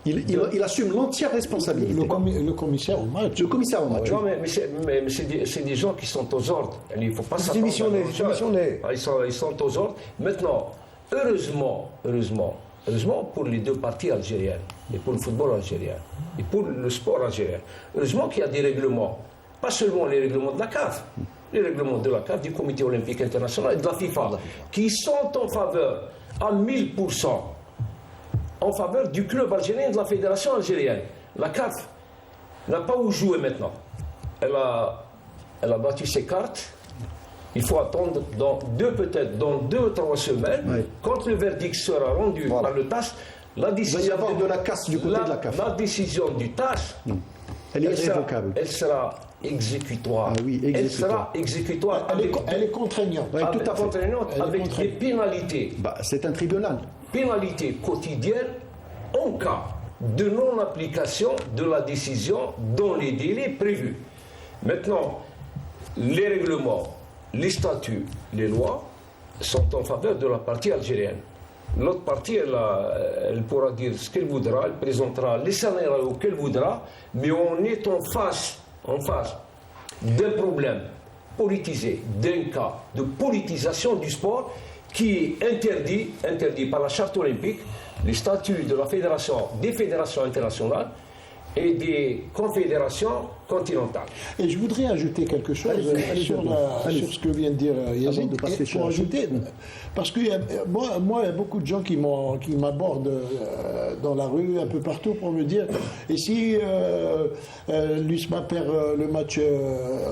Il assume l'entière responsabilité. Le commissaire au match. Non, mais c'est des gens qui sont aux ordres. Il ne faut pas s'attendre. Ils sont aux ordres. Maintenant, heureusement pour les deux parties algériennes, et pour le football algérien, et pour le sport algérien, heureusement qu'il y a des règlements. Pas seulement les règlements de la CAF, les règlements de la CAF, du Comité olympique international et de la FIFA, qui sont en faveur à 1000% en faveur du club algérien et de la fédération algérienne. La CAF n'a pas où jouer maintenant. Elle a battu ses cartes. Il faut attendre peut-être dans 2 ou 3 semaines, quand le verdict sera rendu par le TAS, la décision il va y avoir de la casse du côté de la CAF. La décision du TAS, elle est irrévocable. Elle sera exécutoire. Ah oui, elle sera exécutoire. Elle est contraignante. Oui, tout à fait. Contraignante avec des pénalités. C'est un tribunal. Pénalités quotidiennes en cas de non-application de la décision dans les délais prévus. Maintenant, les règlements, les statuts, les lois sont en faveur de la partie algérienne. L'autre partie, elle pourra dire ce qu'elle voudra, elle présentera les scénarios qu'elle voudra, mais on est en face d'un problème politisé, d'un cas de politisation du sport qui est interdit par la charte olympique, les statuts de la fédération, des fédérations internationales et des confédérations continentales. Et je voudrais ajouter quelque chose sur ce que vient de dire Yazid. Pour ajouter, parce que moi, il y a beaucoup de gens qui m'abordent dans la rue, un peu partout, pour me dire, et si l'USMA perd le match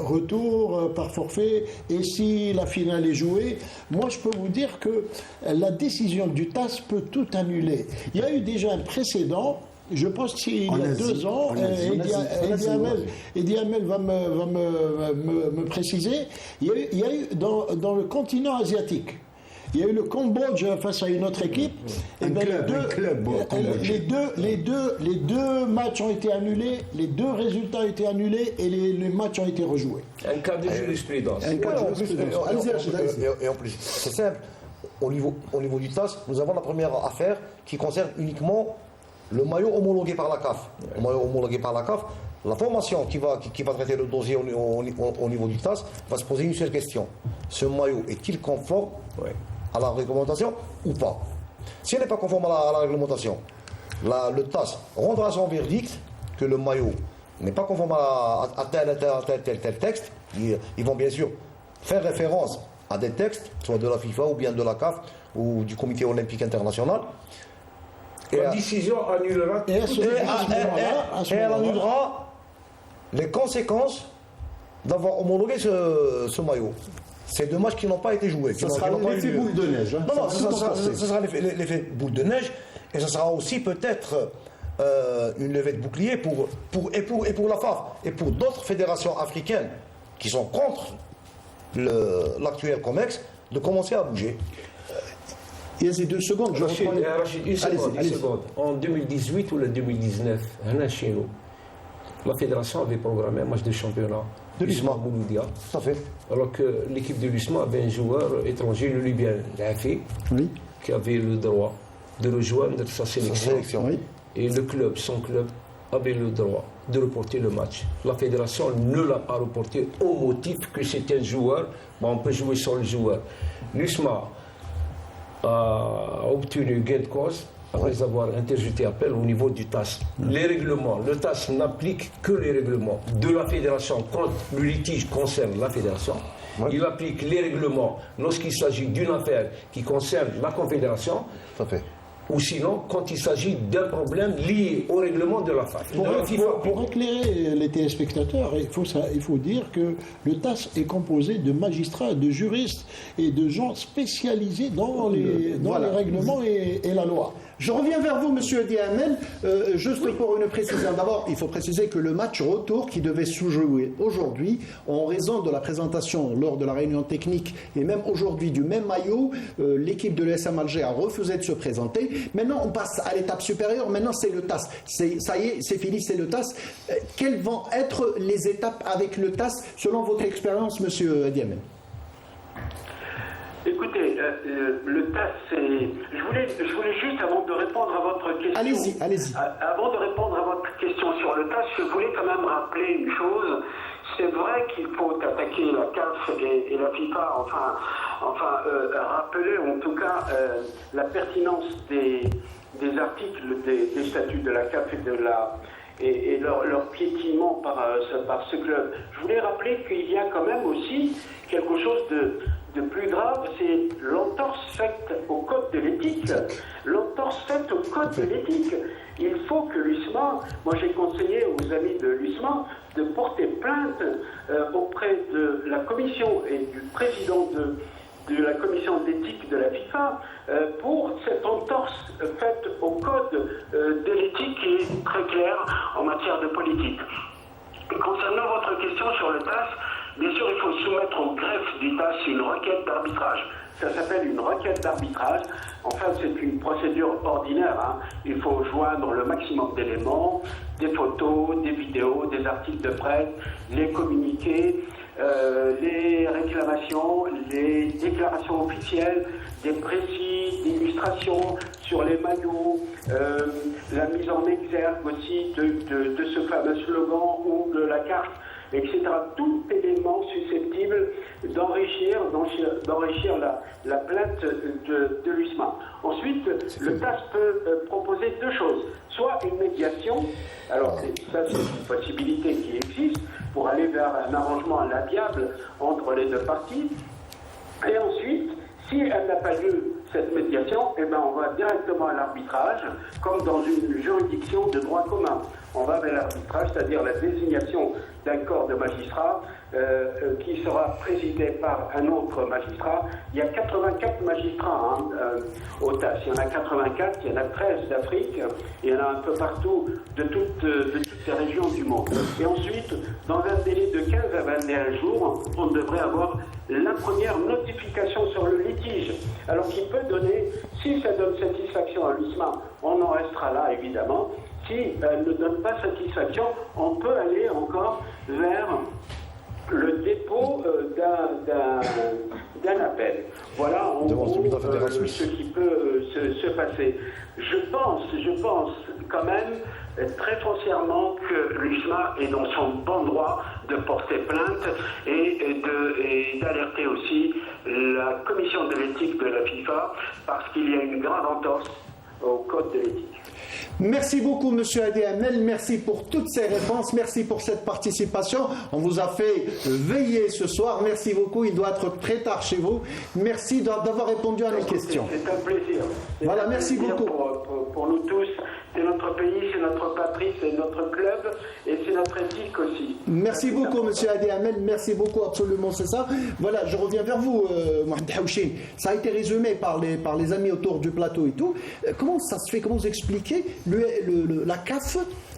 retour par forfait, et si la finale est jouée, moi je peux vous dire que la décision du TAS peut tout annuler. Il y a eu déjà un précédent. Je pense qu'il y a 2 ans, Eddie Hamel va me préciser, il y a eu dans le continent asiatique, il y a eu le Cambodge face à une autre équipe, et les deux matchs ont été annulés, les 2 résultats ont été annulés et les matchs ont été rejoués. Un cas de jurisprudence. Et en plus, c'est simple, au niveau du TAS, nous avons la première affaire qui concerne uniquement le maillot homologué par la CAF. Le maillot homologué par la CAF, la formation qui va traiter le dossier au niveau du TAS va se poser une seule question. Ce maillot est-il conforme à la réglementation ou pas? Si elle n'est pas conforme à la réglementation, le TAS rendra son verdict que le maillot n'est pas conforme à tel texte. Ils vont bien sûr faire référence à des textes, soit de la FIFA ou bien de la CAF ou du Comité olympique international. Et la décision annulera et elle annulera les conséquences d'avoir homologué ce maillot. C'est deux matchs qui n'ont pas été joués. Ça sera l'effet boule de neige. Non, ça sera l'effet boule de neige et ça sera aussi peut-être une levée de bouclier pour la FAF et pour d'autres fédérations africaines qui sont contre l'actuel COMEX de commencer à bouger. Il y a 2 secondes, Rachid, une seconde. En 2018 ou le 2019, chez nous, la fédération avait programmé un match de championnat de l'USMA Bouloudia. Tout à fait. Alors que l'équipe de l'USMA avait un joueur étranger, le Libyen, l'AFI, qui avait le droit de rejoindre sa sélection. Et le club, son club, avait le droit de reporter le match. La fédération ne l'a pas reporté au motif que c'était un joueur, on peut jouer sans le joueur. L'USMA a obtenu gain de cause après avoir interjeté appel au niveau du TAS. Les règlements, le TAS n'applique que les règlements de la fédération quand le litige concerne la fédération. Il applique les règlements lorsqu'il s'agit d'une affaire qui concerne la confédération. Tout à fait. Ou sinon, quand il s'agit d'un problème lié au règlement de la FAF. Pour éclairer les téléspectateurs, il faut dire que le TAS est composé de magistrats, de juristes et de gens spécialisés dans les règlements et la loi. Je reviens vers vous, monsieur Eddie Hamel, juste pour une précision. D'abord, il faut préciser que le match retour qui devait se jouer aujourd'hui, en raison de la présentation lors de la réunion technique et même aujourd'hui du même maillot, l'équipe de l'ESM Alger a refusé de se présenter. Maintenant, on passe à l'étape supérieure. Maintenant, c'est le TAS. Ça y est, c'est fini, c'est le TAS. Quelles vont être les étapes avec le TAS, selon votre expérience, monsieur Eddie Hamel? Écoutez, le TAS, je voulais juste, avant de répondre à votre question... Allez-y. Avant de répondre à votre question sur le TAS, je voulais quand même rappeler une chose. C'est vrai qu'il faut attaquer la CAF et la FIFA, rappeler en tout cas la pertinence des articles des statuts de la CAF et leur piétinement par ce club. Je voulais rappeler qu'il y a quand même aussi quelque chose de plus grave, c'est l'entorse faite au code de l'éthique. L'entorse faite au code de l'éthique. Il faut que l'USMA, moi j'ai conseillé aux amis de l'USMA de porter plainte auprès de la commission et du président de la commission d'éthique de la FIFA pour cette entorse faite au code de l'éthique qui est très clair en matière de politique. Concernant votre question sur le TAS, bien sûr, il faut soumettre au greffe du TAS une requête d'arbitrage. Ça s'appelle une requête d'arbitrage. En fait, c'est une procédure ordinaire. Il faut joindre le maximum d'éléments, des photos, des vidéos, des articles de presse, les communiqués, les réclamations, les déclarations officielles, des précis, d'illustrations sur les maillots, la mise en exergue aussi de ce fameux slogan ou de la carte etc. Tout élément susceptible d'enrichir la plainte de l'USMA. Ensuite, le TAS peut proposer deux choses. Soit une médiation, alors ça c'est une possibilité qui existe, pour aller vers un arrangement amiable entre les deux parties. Et ensuite, si elle n'a pas lieu, cette médiation, eh ben on va directement à l'arbitrage, comme dans une juridiction de droit commun. On va vers l'arbitrage, c'est-à-dire la désignation d'un corps de magistrats qui sera présidé par un autre magistrat. Il y a 84 magistrats au TAS. Il y en a 84, il y en a 13 d'Afrique, il y en a un peu partout de toutes ces régions du monde. Et ensuite, dans un délai de 15 à 21 jours, on devrait avoir la première notification sur le litige. Alors qui peut donner, si ça donne satisfaction à l'USMA, on en restera là évidemment. Si elle ne donne pas satisfaction, on peut aller encore vers le dépôt d'un appel. Voilà en gros ce qui peut se passer. Je pense quand même très foncièrement que l'USMA est dans son bon droit de porter plainte et d'alerter aussi la commission de l'éthique de la FIFA parce qu'il y a une grave entorse au code de l'éthique. Merci beaucoup, Monsieur Hadi Hamel. Merci pour toutes ces réponses. Merci pour cette participation. On vous a fait veiller ce soir. Merci beaucoup. Il doit être très tard chez vous. Merci d'avoir répondu à nos questions. C'est un plaisir. Voilà, merci beaucoup. Pour nous tous, c'est notre pays, c'est notre patrie, c'est notre club et c'est notre éthique aussi. Merci beaucoup, Monsieur Hadi Hamel. Merci beaucoup, absolument, c'est ça. Voilà, je reviens vers vous, Mohamed Haouchine. Ça a été résumé par les amis autour du plateau et tout. Comment ça se fait? Comment vous expliquez la CAF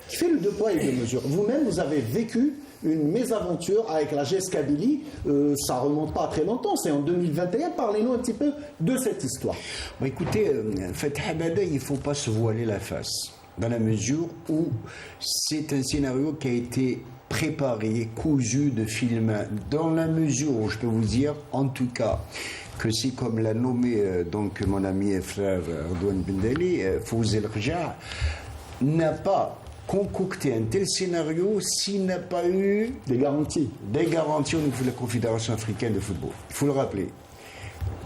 qui fait le deux poids et deux mesures? Vous-même, vous avez vécu une mésaventure avec la GS Kabylie, ça remonte pas à très longtemps, c'est en 2021. Parlez-nous un petit peu de cette histoire. Bon, écoutez, Fatih Habada, il ne faut pas se voiler la face, dans la mesure où c'est un scénario qui a été préparé, cousu de fil main, dans la mesure où je peux vous dire, en tout cas, que c'est comme l'a nommé donc mon ami et frère Ardouane Bendali, Fouzi El Rja n'a pas concocté un tel scénario s'il n'a pas eu des garanties au niveau de la Confédération africaine de football. Il faut le rappeler.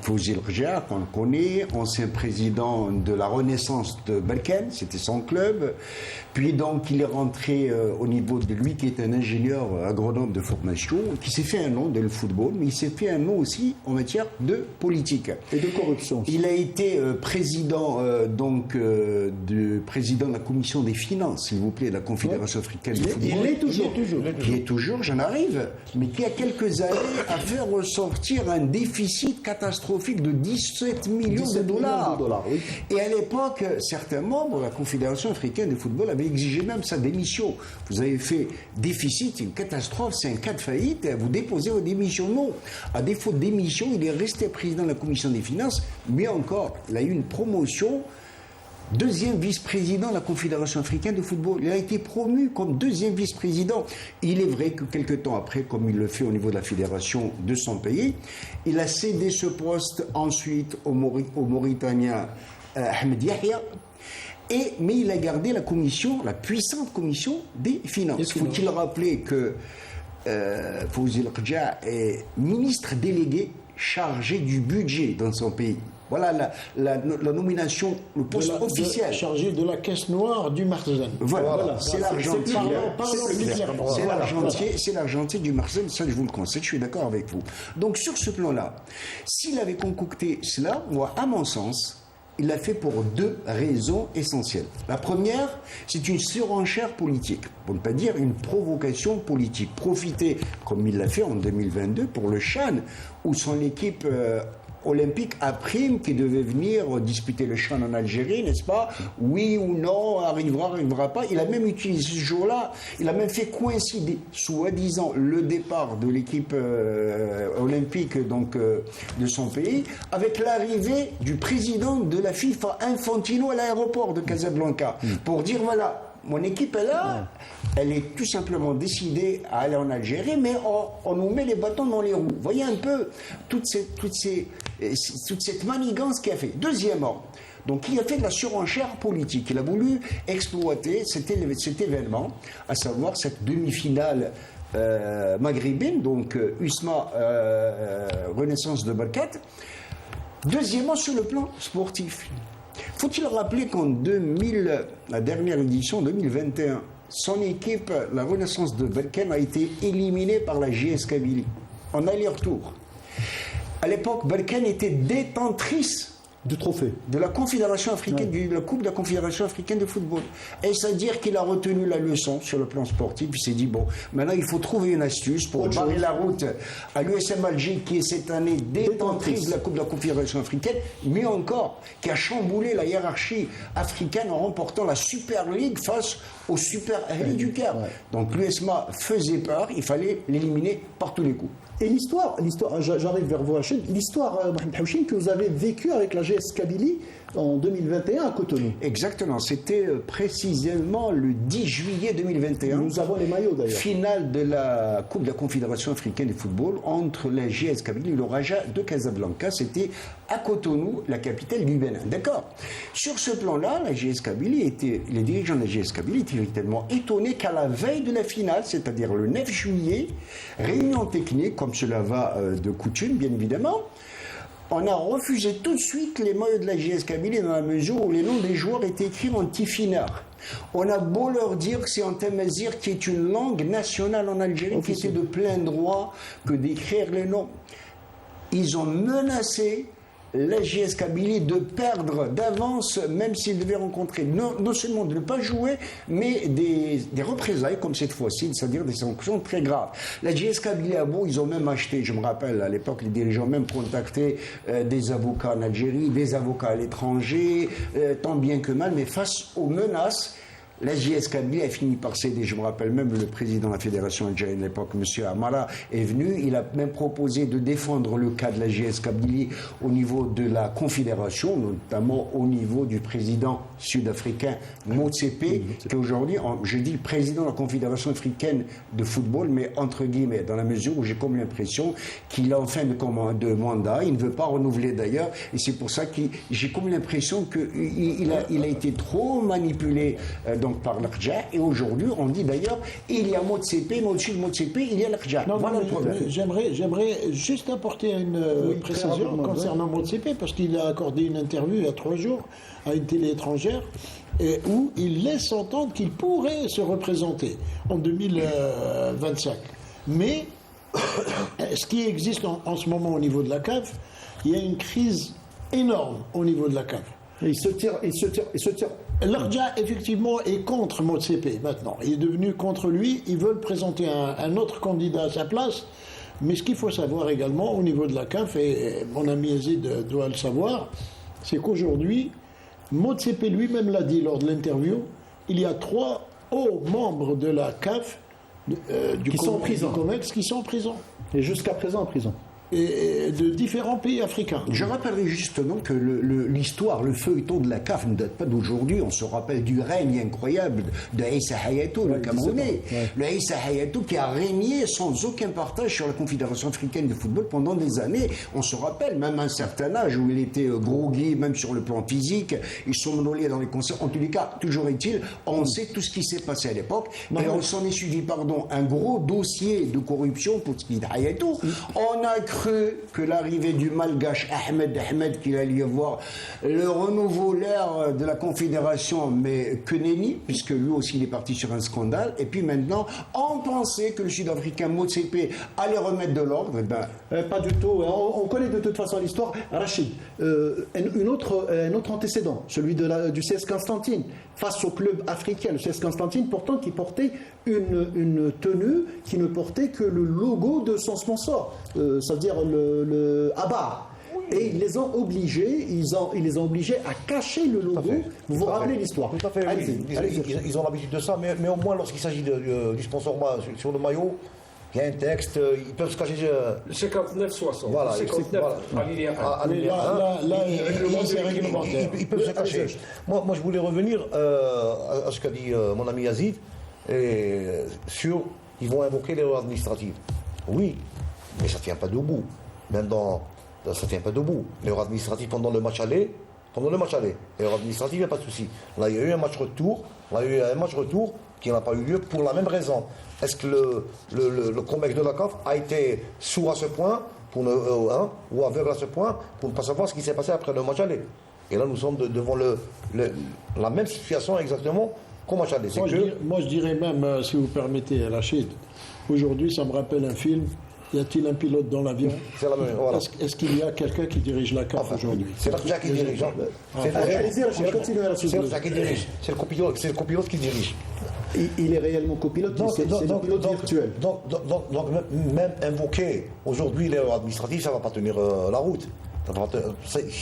Fouzi El Rja, qu'on le connaît, ancien président de la Renaissance de Balkan, c'était son club. Puis donc il est rentré au niveau de lui qui est un ingénieur agronome de formation, qui s'est fait un nom dans le football, mais il s'est fait un nom aussi en matière de politique. Et de corruption. Il a été président président de la commission des finances, s'il vous plaît, de la Confédération africaine de football. Il l'est toujours. Qui est toujours, j'en arrive, mais qui a quelques années a fait ressortir un déficit catastrophique de 17 millions de dollars. Oui. Et à l'époque, certains membres de la Confédération africaine de football avaient exigé même sa démission. Vous avez fait déficit, une catastrophe, c'est un cas de faillite, vous déposez vos démissions. Non. À défaut de démission, il est resté président de la commission des finances, mais encore, il a eu une promotion, deuxième vice-président de la Confédération africaine de football. Il a été promu comme deuxième vice-président. Il est vrai que quelques temps après, comme il le fait au niveau de la fédération de son pays, il a cédé ce poste ensuite au Mauritanien Ahmed Yahya. Mais il a gardé la puissante commission des finances. Faut-il rappeler que Fouzi El Rja est ministre délégué chargé du budget dans son pays. Voilà la nomination, le poste officiel. Chargé de la caisse noire du Marzen. Voilà. C'est l'argentier du Marzen, ça je vous le concède, je suis d'accord avec vous. Donc sur ce plan-là, s'il avait concocté cela, moi, à mon sens, il l'a fait pour deux raisons essentielles. La première, c'est une surenchère politique, pour ne pas dire une provocation politique. Profiter, comme il l'a fait en 2022, pour le CHAN, où son équipe olympique à prime qui devait venir disputer le CHAN en Algérie, n'est-ce pas? Oui ou non, arrivera pas. Il a même utilisé ce jour-là, il a même fait coïncider, soi-disant, le départ de l'équipe olympique donc, de son pays avec l'arrivée du président de la FIFA, Infantino, à l'aéroport de Casablanca, pour dire voilà, mon équipe est là, elle est tout simplement décidée à aller en Algérie, mais on nous met les bâtons dans les roues. Vous voyez un peu toute cette manigance qu'il a fait. Deuxièmement, donc il a fait de la surenchère politique. Il a voulu exploiter cet événement, à savoir cette demi-finale maghrébine, donc USMA Renaissance de Berkane. Deuxièmement, sur le plan sportif. Faut-il rappeler qu'en la dernière édition, 2021, son équipe, la Renaissance de Berkane, a été éliminée par la JS Kabylie en aller-retour. À l'époque, Berkane était détentrice du trophée de la Confédération africaine, de la Coupe de la Confédération africaine de football. Et c'est-à-dire qu'il a retenu la leçon sur le plan sportif. Il s'est dit, bon, maintenant il faut trouver une astuce pour barrer la route à l'USM Alger, qui est cette année détentrice de la Coupe de la Confédération africaine, mais encore, qui a chamboulé la hiérarchie africaine en remportant la Super League face au Super Ahli du Caire. Donc l'USMA faisait peur, il fallait l'éliminer par tous les coups. Et l'histoire, j'arrive vers vous, Rachid, l'histoire, Mohamed Houchine, que vous avez vécue avec la GS Kabylie en 2021 à Cotonou. Exactement, c'était précisément le 10 juillet 2021. Nous avons les maillots d'ailleurs. Finale de la Coupe de la Confédération africaine de football entre la GS Kabylie et le Raja de Casablanca. C'était à Cotonou, la capitale du Bénin. D'accord. Sur ce plan-là, la GS Kabylie les dirigeants de la GS Kabylie étaient véritablement étonnés qu'à la veille de la finale, c'est-à-dire le 9 juillet, réunion technique, comme cela va de coutume, bien évidemment, on a refusé tout de suite les maillots de la GS Kabylie dans la mesure où les noms des joueurs étaient écrits en tifinagh. On a beau leur dire que c'est en tamazir, qui est une langue nationale en Algérie, qui était de plein droit que d'écrire les noms. Ils ont menacé la JS Kabylie de perdre d'avance, même s'ils devaient rencontrer non seulement de ne pas jouer, mais des représailles comme cette fois-ci, c'est-à-dire des sanctions très graves. La JS Kabylie à bout, ils ont même acheté, je me rappelle à l'époque, les dirigeants ont même contacté des avocats en Algérie, des avocats à l'étranger, tant bien que mal, mais face aux menaces, la JS Kabylie a fini par céder. Je me rappelle même le président de la fédération algérienne de l'époque, M. Amara, est venu. Il a même proposé de défendre le cas de la JS Kabylie au niveau de la confédération, notamment au niveau du président sud-africain Motsepe, qui est aujourd'hui, je dis le président de la confédération africaine de football, mais entre guillemets, dans la mesure où j'ai comme l'impression qu'il est en fin de mandat. Il ne veut pas renouveler d'ailleurs. Et c'est pour ça que j'ai comme l'impression qu'il a été trop manipulé par l'Arja, et aujourd'hui on dit d'ailleurs il y a Motsepe, au-dessus de Motsepe il y a l'Arja. Voilà le problème. J'aimerais juste apporter une précision concernant Motsepe, parce qu'il a accordé une interview il y a 3 jours à une télé étrangère où il laisse entendre qu'il pourrait se représenter en 2025. Mais ce qui existe en ce moment au niveau de la CAF, il y a une crise énorme au niveau de la CAF. Il se tire. L'Arja, effectivement, est contre Motsepe maintenant. Il est devenu contre lui. Ils veulent présenter un autre candidat à sa place. Mais ce qu'il faut savoir également au niveau de la CAF, et mon ami Yazid doit le savoir, c'est qu'aujourd'hui, Motsepe lui-même l'a dit lors de l'interview, il y a 3 hauts membres de la CAF qui sont en prison. Et jusqu'à présent en prison. Et de différents pays africains. Je rappellerai justement que l'histoire, le feuilleton de la CAF ne date pas d'aujourd'hui. On se rappelle du règne incroyable de Issa Hayatou, le Camerounais. Le Issa Hayatou qui a régné sans aucun partage sur la Confédération africaine de football pendant des années. On se rappelle, même à un certain âge où il était groggy, même sur le plan physique, il somnolait dans les concerts. En tous les cas, toujours est-il, on sait tout ce qui s'est passé à l'époque. Et on s'en est suivi, un gros dossier de corruption pour ce qui est de Hayatou. On a cru que l'arrivée du malgache Ahmed, qu'il allait y avoir le renouveau, l'ère de la Confédération, mais que nenni, puisque lui aussi il est parti sur un scandale. Et puis maintenant, on pensait que le Sud-Africain Motsepe allait remettre de l'ordre. Pas du tout. On connaît de toute façon l'histoire. Rachid, un autre antécédent, celui du CS Constantine, face au club africain, le CS Constantine, pourtant qui portait une tenue qui ne portait que le logo de son sponsor, c'est-à-dire le Abar. Et ils les ont obligés, à cacher le logo. Vous vous rappelez l'histoire? Tout à fait. Ils ont l'habitude de ça, mais au moins lorsqu'il s'agit du sponsor sur le maillot, il y a un texte, ils peuvent se cacher. Le 59-60. Voilà, 59 ils peuvent se cacher. Moi, je voulais revenir à ce qu'a dit mon ami Yazid sur ils vont invoquer l'erreur administrative. Oui, mais ça ne tient pas debout. Même ça ne tient pas debout. L'erreur administrative pendant le match aller, l'erreur administrative, il n'y a pas de souci. Là, il y a eu un match retour, qui n'a pas eu lieu pour la même raison. Est-ce que le COMEX de la CAF a été sourd à ce point pour ou aveugle à ce point pour ne pas savoir ce qui s'est passé après le match aller? Et là, nous sommes devant la même situation exactement qu'au match aller. Moi, je dirais même, si vous permettez, Rachid, aujourd'hui, ça me rappelle un film. Y a-t-il un pilote dans l'avion? C'est la même. Voilà. Est-ce qu'il y a quelqu'un qui dirige la CAF aujourd'hui? C'est l'Arja qui dirige. C'est l'Arja qui dirige. C'est le copilote qui dirige. Il est réellement copilote, c'est le pilote virtuel. Donc, même invoquer aujourd'hui l'erreur administrative, ça ne va pas tenir la route.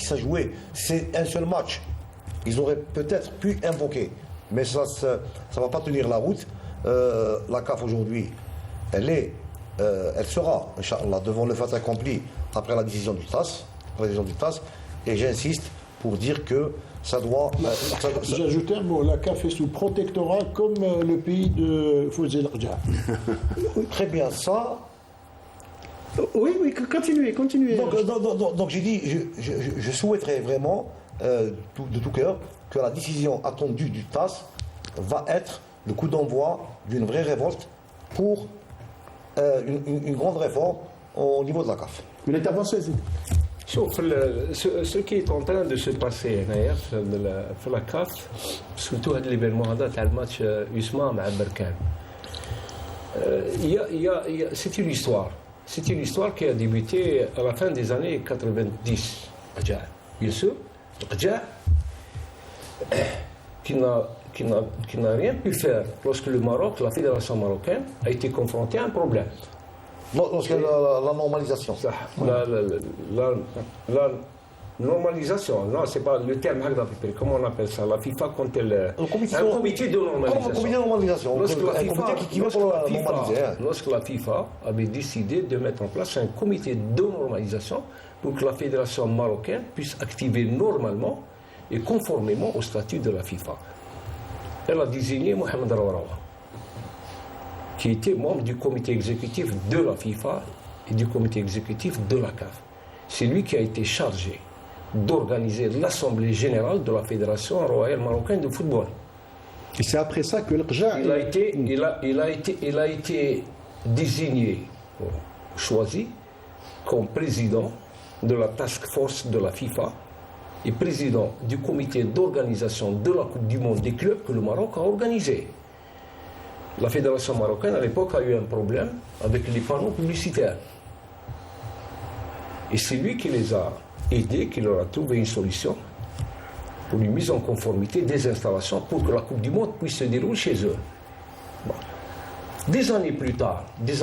Ça jouait. C'est un seul match. Ils auraient peut-être pu invoquer. Mais ça ne va pas tenir la route. La CAF aujourd'hui, elle sera, Inch'Allah, devant le fait accompli après la décision du TAS. Et j'insiste pour dire que ça doit. J'ajoutais un mot, la CAF est sous protectorat comme le pays de Fawzi Larja. Très bien, ça. Oui, continuez. Donc j'ai dit, je souhaiterais vraiment, de tout cœur, que la décision attendue du TAS va être le coup d'envoi d'une vraie révolte pour une grande réforme au niveau de la CAF. Une intervention, ce qui est en train de se passer d'ailleurs في la CAF, surtout هذا l'événement هذا تاع الماتش USMA مع بركان. C'est une histoire. C'est une histoire qui a débuté à la fin des années 90. Bien sûr, qui n'a rien pu faire lorsque le Maroc, la fédération marocaine, a été confrontée à un problème. Lorsque la normalisation. La normalisation, non, c'est pas le terme, comment on appelle ça? La FIFA quand elle. Un comité de normalisation. Lorsque la FIFA avait décidé de mettre en place un comité de normalisation pour que la fédération marocaine puisse activer normalement et conformément au statut de la FIFA. Elle a désigné Mohamed Rawraoua, qui était membre du comité exécutif de la FIFA et du comité exécutif de la CAF. C'est lui qui a été chargé d'organiser l'Assemblée générale de la Fédération royale marocaine de football. Et c'est après ça que il a été désigné, choisi comme président de la task force de la FIFA et président du comité d'organisation de la Coupe du Monde des clubs que le Maroc a organisé. La fédération marocaine à l'époque a eu un problème avec les panneaux publicitaires. Et c'est lui qui les a aidés, qui leur a trouvé une solution pour une mise en conformité des installations pour que la Coupe du Monde puisse se dérouler chez eux. Bon. Des années plus tard, des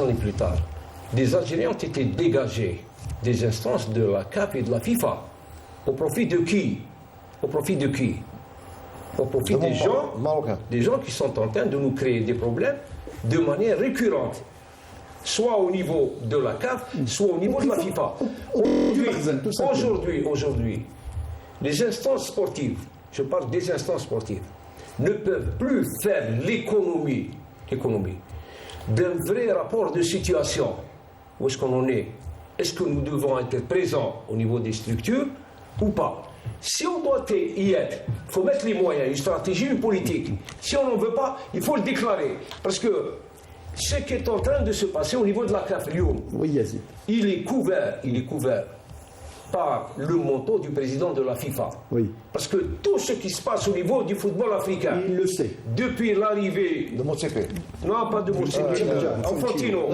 Algériens ont été dégagés des instances de la CAF et de la FIFA. Au profit de qui? Au profit des gens qui sont en train de nous créer des problèmes de manière récurrente, soit au niveau de la CAF, soit au niveau de la FIFA. Aujourd'hui, les instances sportives, je parle des instances sportives, ne peuvent plus faire l'économie d'un vrai rapport de situation. Où est-ce qu'on en est? Est-ce que nous devons être présents au niveau des structures ou pas? Si on doit y être, il faut mettre les moyens, une stratégie, une politique. Si on n'en veut pas, il faut le déclarer. Parce que ce qui est en train de se passer au niveau de la CAF Lyon, il est couvert par le manteau du président de la FIFA. Oui. Parce que tout ce qui se passe au niveau du football africain, il le sait. Depuis l'arrivée de Motsepe. Non, pas de Motsepe. Infantino.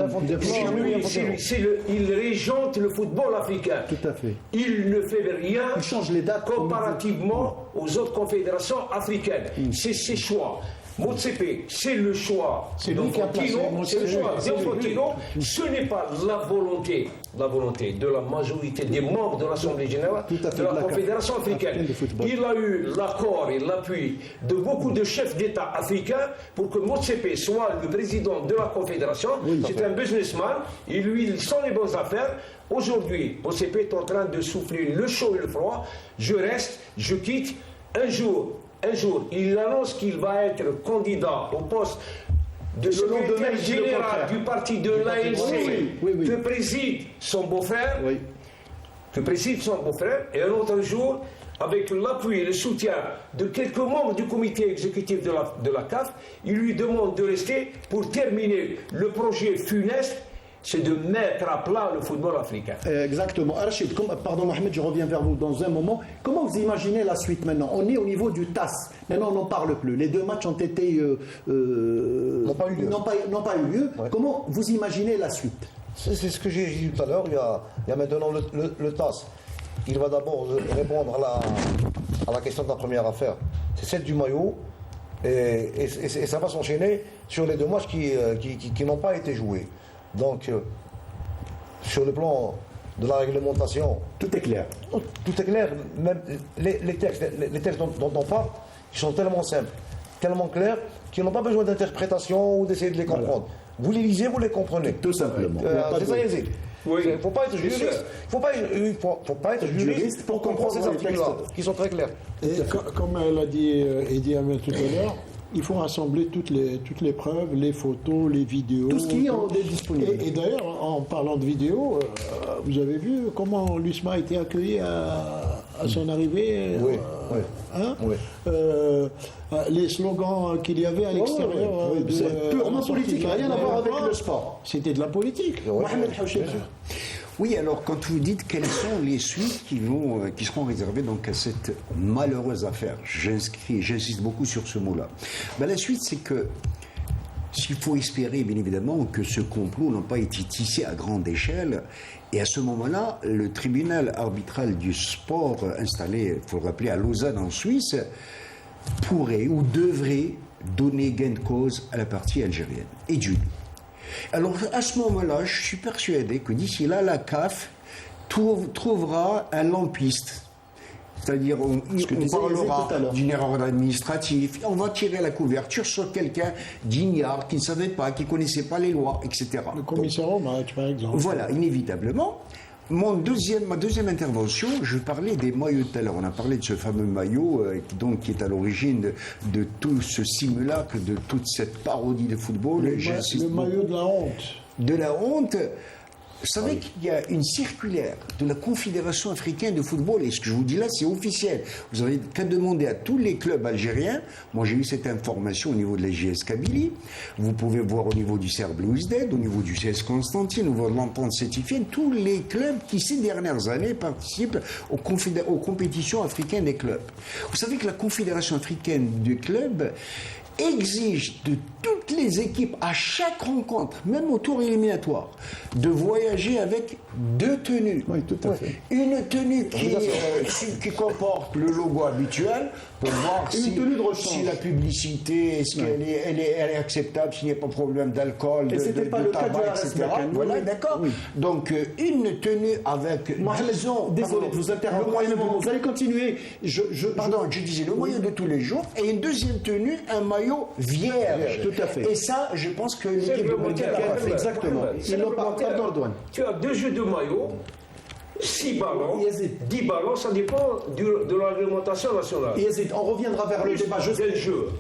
Il régente le football africain. Tout à fait. Il ne fait rien. Il change les dates comparativement aux autres confédérations africaines. C'est ses choix. Motsepe, c'est le choix d'Infantino, c'est le choix d'Infantino, ce n'est pas la volonté de la majorité des membres de l'Assemblée générale de la Confédération africaine. Il a eu l'accord et l'appui de beaucoup de chefs d'État africains pour que Motsepe soit le président de la Confédération. C'est un businessman, il sent les bonnes affaires. Aujourd'hui, Motsepe est en train de souffler le chaud et le froid. Je reste, je quitte. Un jour, il annonce qu'il va être candidat au poste de secrétaire général du parti de l'ANC que préside son beau-frère. Et un autre jour, avec l'appui et le soutien de quelques membres du comité exécutif de la CAF, il lui demande de rester pour terminer le projet funeste, c'est de mettre à plat le football africain. Exactement. Rachid, pardon Mohamed, je reviens vers vous dans un moment. Comment vous imaginez la suite maintenant? On est au niveau du TAS. Maintenant, on n'en parle plus. Les 2 matchs ont été... n'ont pas eu lieu. N'ont pas eu lieu. Ouais. Comment vous imaginez la suite? C'est ce que j'ai dit tout à l'heure. Il y a maintenant le TAS. Il va d'abord répondre à la question de la première affaire. C'est celle du maillot. Et ça va s'enchaîner sur les 2 matchs qui n'ont pas été joués. Donc, sur le plan de la réglementation... Tout est clair. Tout est clair. Même les textes dont on parle, ils sont tellement simples, tellement clairs, qu'ils n'ont pas besoin d'interprétation ou d'essayer de les comprendre. Voilà. Vous les lisez, vous les comprenez. Tout simplement. C'est ça, Yazid. Oui. Il ne faut pas être juriste. Il ne faut pas être juriste pour comprendre ces articles-là, qui sont très clairs. Et comme l'a dit Eddie Ahmed tout à l'heure, il faut rassembler toutes les preuves, les photos, les vidéos. Tout ce qui est disponible. Et d'ailleurs, en parlant de vidéos, vous avez vu comment l'USMA a été accueilli à son arrivée? Oui. Hein? Oui. Les slogans qu'il y avait à l'extérieur. C'est purement politique, rien à voir avec le sport. C'était de la politique. Mohamed Houchib. Oui, alors quand vous dites quelles sont les suites qui seront réservées donc à cette malheureuse affaire, j'insiste beaucoup sur ce mot-là. Ben, la suite, c'est que s'il faut espérer, bien évidemment, que ce complot n'a pas été tissé à grande échelle, et à ce moment-là, le tribunal arbitral du sport installé, il faut le rappeler, à Lausanne en Suisse, pourrait ou devrait donner gain de cause à la partie algérienne. Et d'une. Alors à ce moment-là, je suis persuadé que d'ici là, la CAF trouvera un lampiste. C'est-à-dire, on parlera d'une erreur administrative, on va tirer la couverture sur quelqu'un d'ignare, qui ne savait pas, qui ne connaissait pas les lois, etc. Le commissaire au match, par exemple. Voilà, inévitablement. Ma deuxième intervention, je parlais des maillots tout à l'heure. On a parlé de ce fameux maillot qui est à l'origine de tout ce simulacre, de toute cette parodie de football. Le maillot de la honte. De la honte. Vous savez qu'il y a une circulaire de la Confédération africaine de football, et ce que je vous dis là, c'est officiel. Vous n'avez qu'à demander à tous les clubs algériens. Moi, j'ai eu cette information au niveau de la JS Kabylie. Vous pouvez voir au niveau du Serbe Louisded, au niveau du CS Constantine, au niveau de l'Entente Sétifienne, tous les clubs qui, ces dernières années, participent aux compétitions africaines des clubs. Vous savez que la Confédération africaine des clubs exige de toutes les équipes à chaque rencontre, même au tour éliminatoire, de voyager avec 2 tenues. Oui, tout à fait. Une tenue qui comporte le logo habituel pour voir si la publicité, est-ce qu'elle est acceptable, s'il n'y a pas de problème d'alcool, de tabac, etc. Voilà, d'accord. Oui. Donc, une tenue avec... Désolé de vous interrompre. Vous allez continuer. Je disais le maillot de tous les jours, et une deuxième tenue, un maillot vierge. Tout à fait. Et ça, je pense que l'équipe de mondiale a fait. Exactement. Il ne parle pas dans le douane. Tu as 2 jeux de maillot, 6 ballons, 10 ballons, ça dépend de la réglementation nationale. Yazid, on reviendra vers le débat.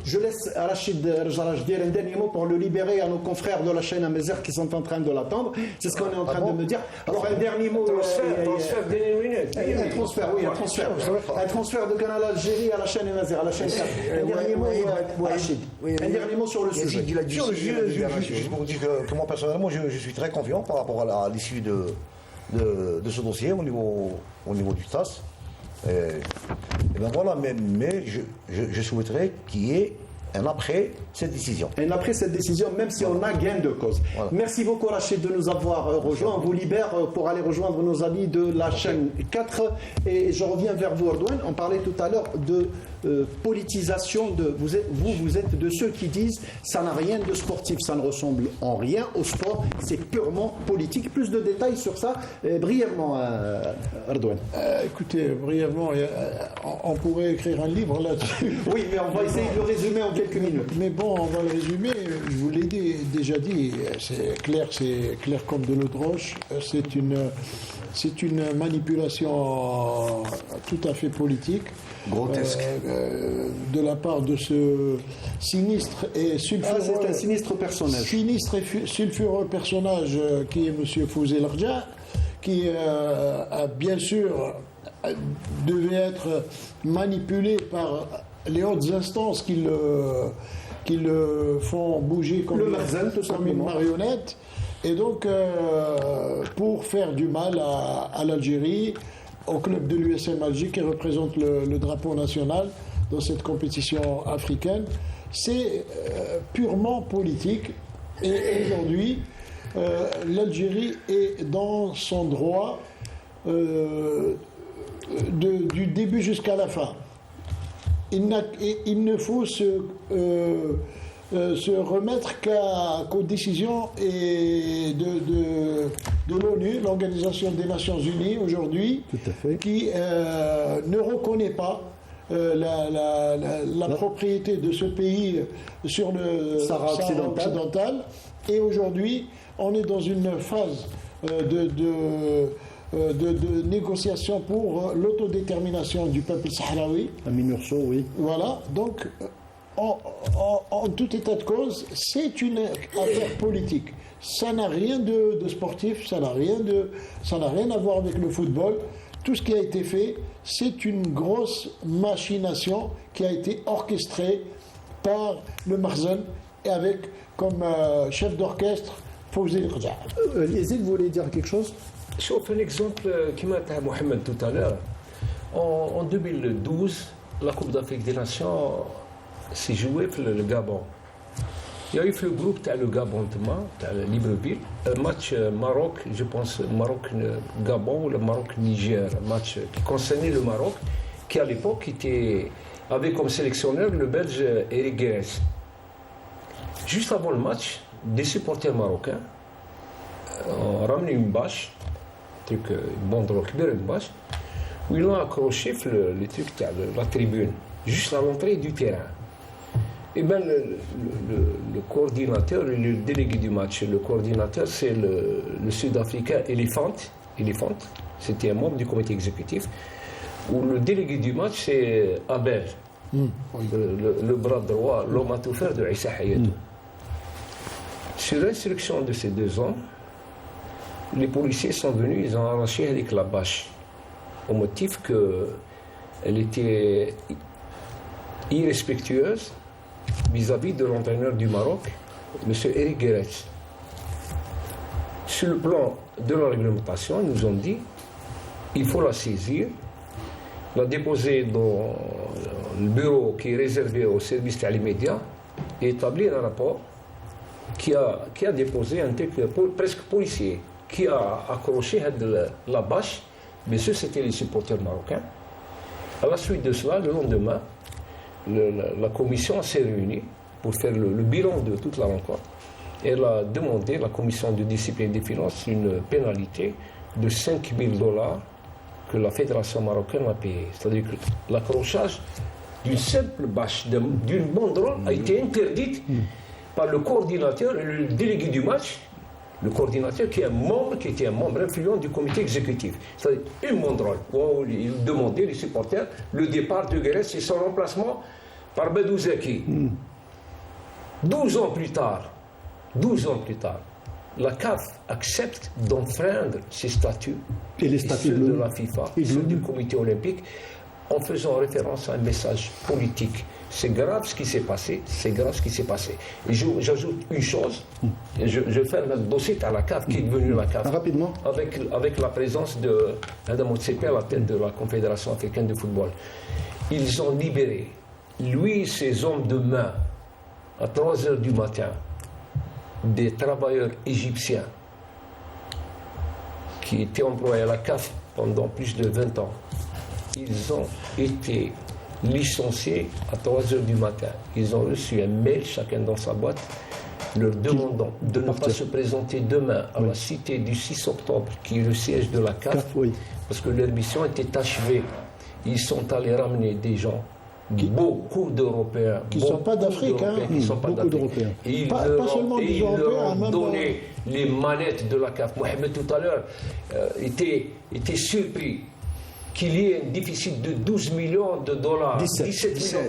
Je laisse Rachid Rjaraj dire un dernier mot pour le libérer à nos confrères de la chaîne Amézer qui sont en train de l'attendre. C'est ce qu'on est en train de me dire. Alors un dernier mot. Transfert dernière minute. Un transfert de Canal Algérie à la chaîne Amézer, à la chaîne 4. Un dernier mot, Rachid. Un dernier mot sur le sujet. Sur le sujet, je vous dis que moi personnellement, je suis très confiant par rapport à l'issue de ce dossier au niveau du TAS. Et ben voilà, mais je souhaiterais qu'il y ait un après cette décision. Un après cette décision, même si on a gain de cause. Voilà. Merci beaucoup Rachid de nous avoir rejoints. On vous libère pour aller rejoindre nos amis de la chaîne 4. Et je reviens vers vous, Erdogan. On parlait tout à l'heure de politisation. Vous êtes de ceux qui disent ça n'a rien de sportif, ça ne ressemble en rien au sport, c'est purement politique. Plus de détails sur ça, brièvement, Erdogan. Écoutez, brièvement, on pourrait écrire un livre là-dessus. Oui, mais on va essayer de le résumer en quelques minutes. Mais bon, on va le résumer. Je vous l'ai déjà dit, c'est clair comme de l'eau de roche. C'est une manipulation tout à fait politique. Grotesque. De la part de ce sinistre et sulfureux... c'est un sinistre personnage. Sinistre et sulfureux personnage qui est M. Fouzé Larja, qui a bien sûr devait être manipulé par les hautes instances qui le font bouger comme une marionnette. Et donc, pour faire du mal à l'Algérie, au club de l'USM Alger qui représente le drapeau national dans cette compétition africaine, c'est purement politique. Et aujourd'hui, l'Algérie est dans son droit du début jusqu'à la fin. Il ne faut se remettre qu'aux décisions de l'ONU, l'Organisation des Nations Unies aujourd'hui, qui ne reconnaît pas la propriété de ce pays sur le Sahara occidental. Et aujourd'hui, on est dans une phase de négociation pour l'autodétermination du peuple sahraoui. Aminurso, oui. Voilà, donc en tout état de cause, c'est une affaire politique. Ça n'a rien de sportif, ça n'a rien à voir avec le football. Tout ce qui a été fait, c'est une grosse machination qui a été orchestrée par le Makhzen et avec comme chef d'orchestre Fawzi El-Qadja. Yazid, vous voulez dire quelque chose? Je fais un exemple qui m'a dit Mohamed tout à l'heure. En 2012, la Coupe d'Afrique des Nations s'est jouée pour le Gabon. Il y a eu le groupe le Gabon demain, Libreville, un match Maroc, je pense Maroc-Gabon ou le Maroc-Niger, un match qui concernait le Maroc, qui à l'époque avait comme sélectionneur le Belge Eric Guérès. Juste avant le match, des supporters marocains ont ramené une bâche, une banderole, une bâche, où ils ont accroché le truc, la tribune, juste à l'entrée du terrain. Et bien le coordinateur, le délégué du match, le coordinateur, c'est le Sud-Africain Elephant, c'était un membre du comité exécutif, où le délégué du match, c'est Abel, le bras droit, l'homme à tout faire de Issa Hayatou. Sur l'instruction de ces deux hommes, les policiers sont venus, ils ont arraché avec la bâche, au motif qu'elle était irrespectueuse vis-à-vis de l'entraîneur du Maroc, M. Eric Guérès. Sur le plan de la réglementation, ils nous ont dit il faut la saisir, la déposer dans le bureau qui est réservé au service télémédia et établir un rapport qui a déposé un truc presque policier, qui a accroché la bâche, mais c'était les supporters marocains. À la suite de cela, le lendemain, la commission s'est réunie pour faire le bilan de toute la rencontre. Elle a demandé, la commission de discipline des finances, une pénalité de $5 000 que la fédération marocaine a payé. C'est-à-dire que l'accrochage d'une simple bâche, d'une banderole, a été interdite par le coordinateur et le délégué du match. Le coordinateur qui était un membre influent du comité exécutif. C'est-à-dire une banderole où il demandait, les supporters, le départ de Guérès et son remplacement par Badou Zaki. 12 ans plus tard, la CAF accepte d'enfreindre ses statuts et les statuts de la FIFA, ceux du comité olympique, en faisant référence à un message politique. C'est grave ce qui s'est passé, Et j'ajoute une chose, je fais le dossier à la CAF, qui est devenue la CAF. Rapidement. Avec la présence de Adam Motsepe à la tête de la Confédération africaine de football. Ils ont libéré, lui et ses hommes de main, à 3h du matin, des travailleurs égyptiens qui étaient employés à la CAF pendant plus de 20 ans. Ils ont été licenciés à 3h du matin. Ils ont reçu un mail, chacun dans sa boîte, leur demandant de ne pas se présenter demain à la cité du 6 octobre, qui est le siège de la CAF, parce que leur mission était achevée. Ils sont allés ramener des gens, beaucoup d'Européens, qui ne sont pas d'Afrique, beaucoup d'Européens. Et ils leur ont donné les manettes de la CAF. Mohamed tout à l'heure était surpris qu'il y ait un déficit de $12 millions, 17 millions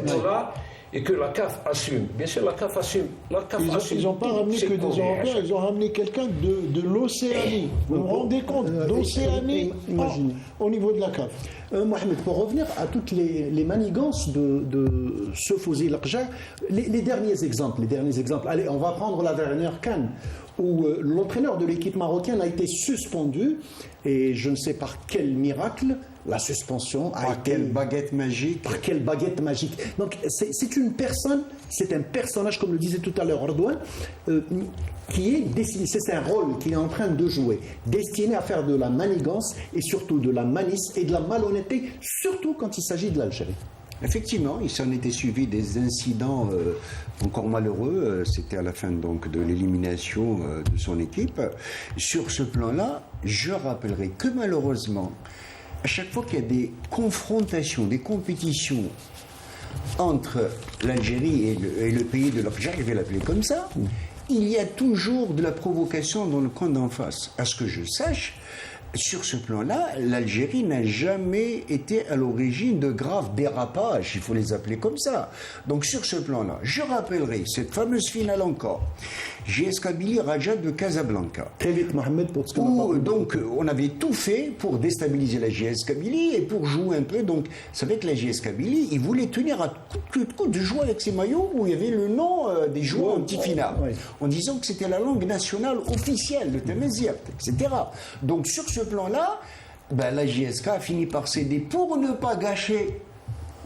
de dollars, et que la CAF assume. Bien sûr, la CAF assume. Ils n'ont pas ramené que des Européens, ils ont ramené quelqu'un de l'Océanie. Vous vous rendez compte, d'Océanie au niveau de la CAF. Mohamed, pour revenir à toutes les manigances de ce Fawzi Lakja, les derniers exemples. Allez, on va prendre la dernière CAN, où l'entraîneur de l'équipe marocaine a été suspendu, et je ne sais par quel miracle, la suspension a été... Quelle baguette magique. Par quelle baguette magique. Donc c'est une personne, c'est un personnage, comme le disait tout à l'heure Ordouane, qui est destiné, c'est un rôle qu'il est en train de jouer, destiné à faire de la manigance et surtout de la malice et de la malhonnêteté, surtout quand il s'agit de l'Algérie. Effectivement, il s'en était suivi des incidents encore malheureux. C'était à la fin donc de l'élimination de son équipe. Sur ce plan-là, je rappellerai que malheureusement, à chaque fois qu'il y a des confrontations, des compétitions entre l'Algérie et le pays de l'Orge, je vais l'appeler comme ça, il y a toujours de la provocation dans le camp d'en face. À ce que je sache, sur ce plan-là, l'Algérie n'a jamais été à l'origine de graves dérapages, il faut les appeler comme ça. Donc sur ce plan-là, je rappellerai cette fameuse finale encore, JS Kabylie Raja de Casablanca. Très vite, Mohamed, pour ce que donc on avait tout fait pour déstabiliser la JS Kabylie et pour jouer un peu. Donc c'est vrai que la JS Kabylie, ils voulaient tenir à coup de jouer avec ces maillots où il y avait le nom des joueurs en petit finale, en disant que c'était la langue nationale officielle, le tamazight, etc. Donc sur ce plan-là, la JSK a fini par céder pour ne pas gâcher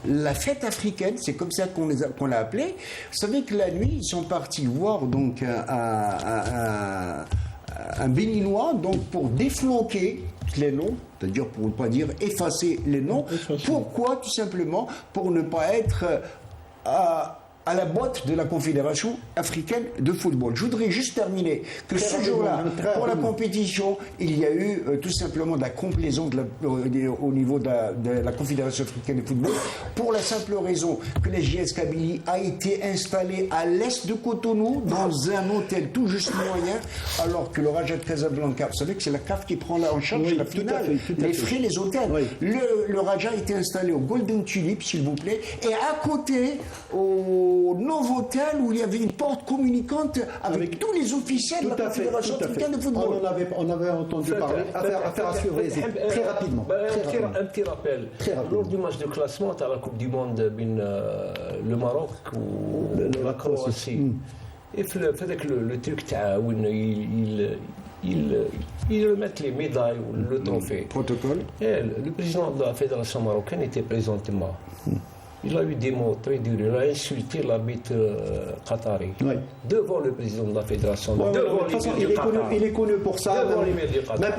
la fête africaine, c'est comme ça qu'on l'a appelé. Vous savez que la nuit, ils sont partis voir donc un Béninois donc pour déflanquer les noms, c'est-à-dire pour ne pas dire effacer les noms. Pourquoi? Tout simplement pour ne pas être à la boîte de la Confédération africaine de football. Je voudrais juste terminer que ce jour-là, pour la compétition, il y a eu tout simplement de la complaisance au niveau de la Confédération africaine de football, pour la simple raison que la JS Kabylie a été installée à l'est de Cotonou, dans un hôtel tout juste moyen, alors que le Raja de Casablanca, vous savez que c'est la CAF qui prend en charge la finale, les frais, les hôtels. Oui. Le Raja a été installé au Golden Tulip, s'il vous plaît, et à côté, au Novotel, où il y avait une porte communicante avec tous les officiels de la Fédération africaine de football. On avait entendu parler, affaire à surveiller, très rapidement. Un petit rappel. Lors du match de classement à la Coupe du Monde, le Maroc ou la Croatie, il fallait que le truc, ils mettent les médailles ou le trophée. Protocole. Et le président de la Fédération marocaine était présentement. Il a eu des mots très durs. Il a insulté l'arbitre qatari devant le président de la fédération. Il est connu pour ça.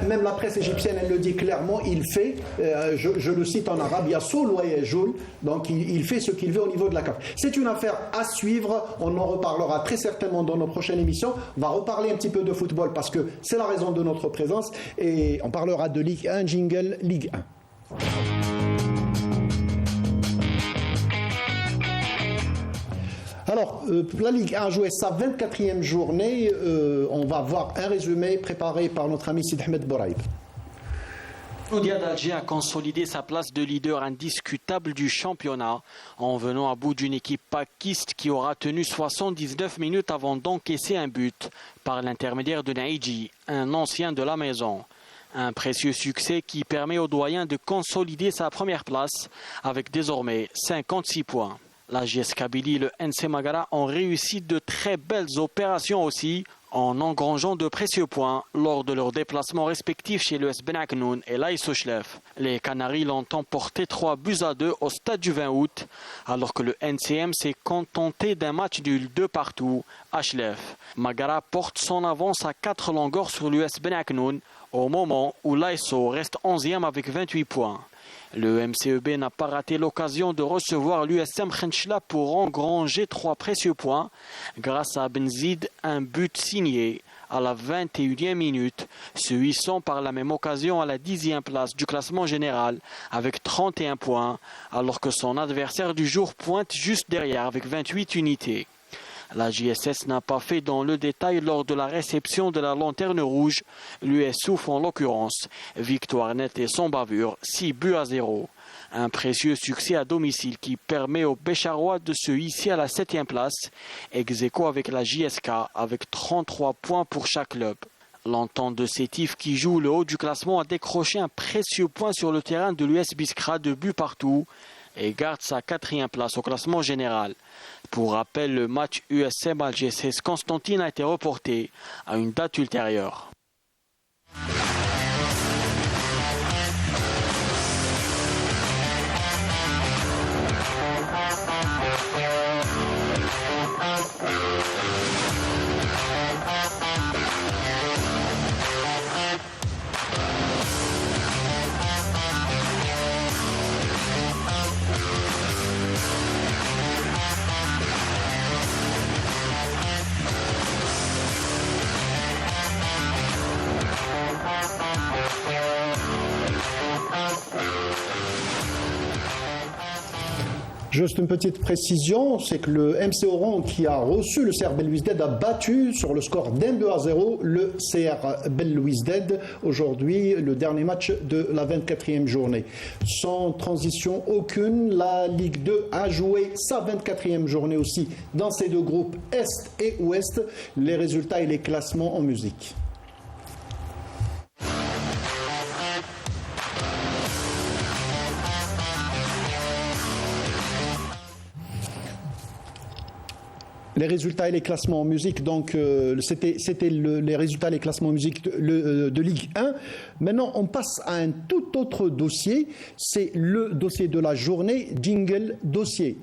Même la presse égyptienne, elle le dit clairement. Il fait, je le cite en arabe, Yassoul wa yajoul. Donc il fait ce qu'il veut au niveau de la CAF. C'est une affaire à suivre. On en reparlera très certainement dans nos prochaines émissions. On va reparler un petit peu de football parce que c'est la raison de notre présence. Et on parlera de Ligue 1, jingle Ligue 1. Alors, la Ligue 1 a joué sa 24e journée. On va voir un résumé préparé par notre ami Sid Ahmed Bouraïb. Mouloudia d'Alger a consolidé sa place de leader indiscutable du championnat en venant à bout d'une équipe paquiste qui aura tenu 79 minutes avant d'encaisser un but par l'intermédiaire de Naïdji, un ancien de la maison. Un précieux succès qui permet au doyen de consolider sa première place avec désormais 56 points. La JS Kabylie et le NC Magara ont réussi de très belles opérations aussi en engrangeant de précieux points lors de leurs déplacements respectifs chez l'US Ben Aknoun et l'AS Sochlef. Les Canaries l'ont emporté 3-2 au stade du 20 août, alors que le NCM s'est contenté d'un match nul 2-2 à Chlef. Magara porte son avance à 4 longueurs sur l'US Ben Aknoun au moment où l'ASO reste 11e avec 28 points. Le MCEB n'a pas raté l'occasion de recevoir l'USM Khenchla pour engranger 3 précieux points grâce à Benzid, un but signé à la 21e minute, se hissant par la même occasion à la 10e place du classement général avec 31 points, alors que son adversaire du jour pointe juste derrière avec 28 unités. La JSS n'a pas fait dans le détail lors de la réception de la lanterne rouge, l'US Souffle en l'occurrence. Victoire nette et sans bavure, 6-0. Un précieux succès à domicile qui permet aux Bécharois de se hisser à la 7e place, ex-aequo avec la JSK avec 33 points pour chaque club. L'entente de Sétif qui joue le haut du classement a décroché un précieux point sur le terrain de l'US Biskra de but partout et garde sa 4e place au classement général. Pour rappel, le match USM Algeciras Constantine a été reporté à une date ultérieure. Juste une petite précision, c'est que le MC Oran qui a reçu le CR Belouizdad a battu sur le score d'1-2-0 le CR Belouizdad aujourd'hui, le dernier match de la 24e journée. Sans transition aucune, la Ligue 2 a joué sa 24e journée aussi dans ces deux groupes Est et Ouest. Les résultats et les classements en musique. Les résultats et les classements en musique, donc c'était les résultats et les classements en musique de Ligue 1. Maintenant, on passe à un tout autre dossier. C'est le dossier de la journée, jingle dossier.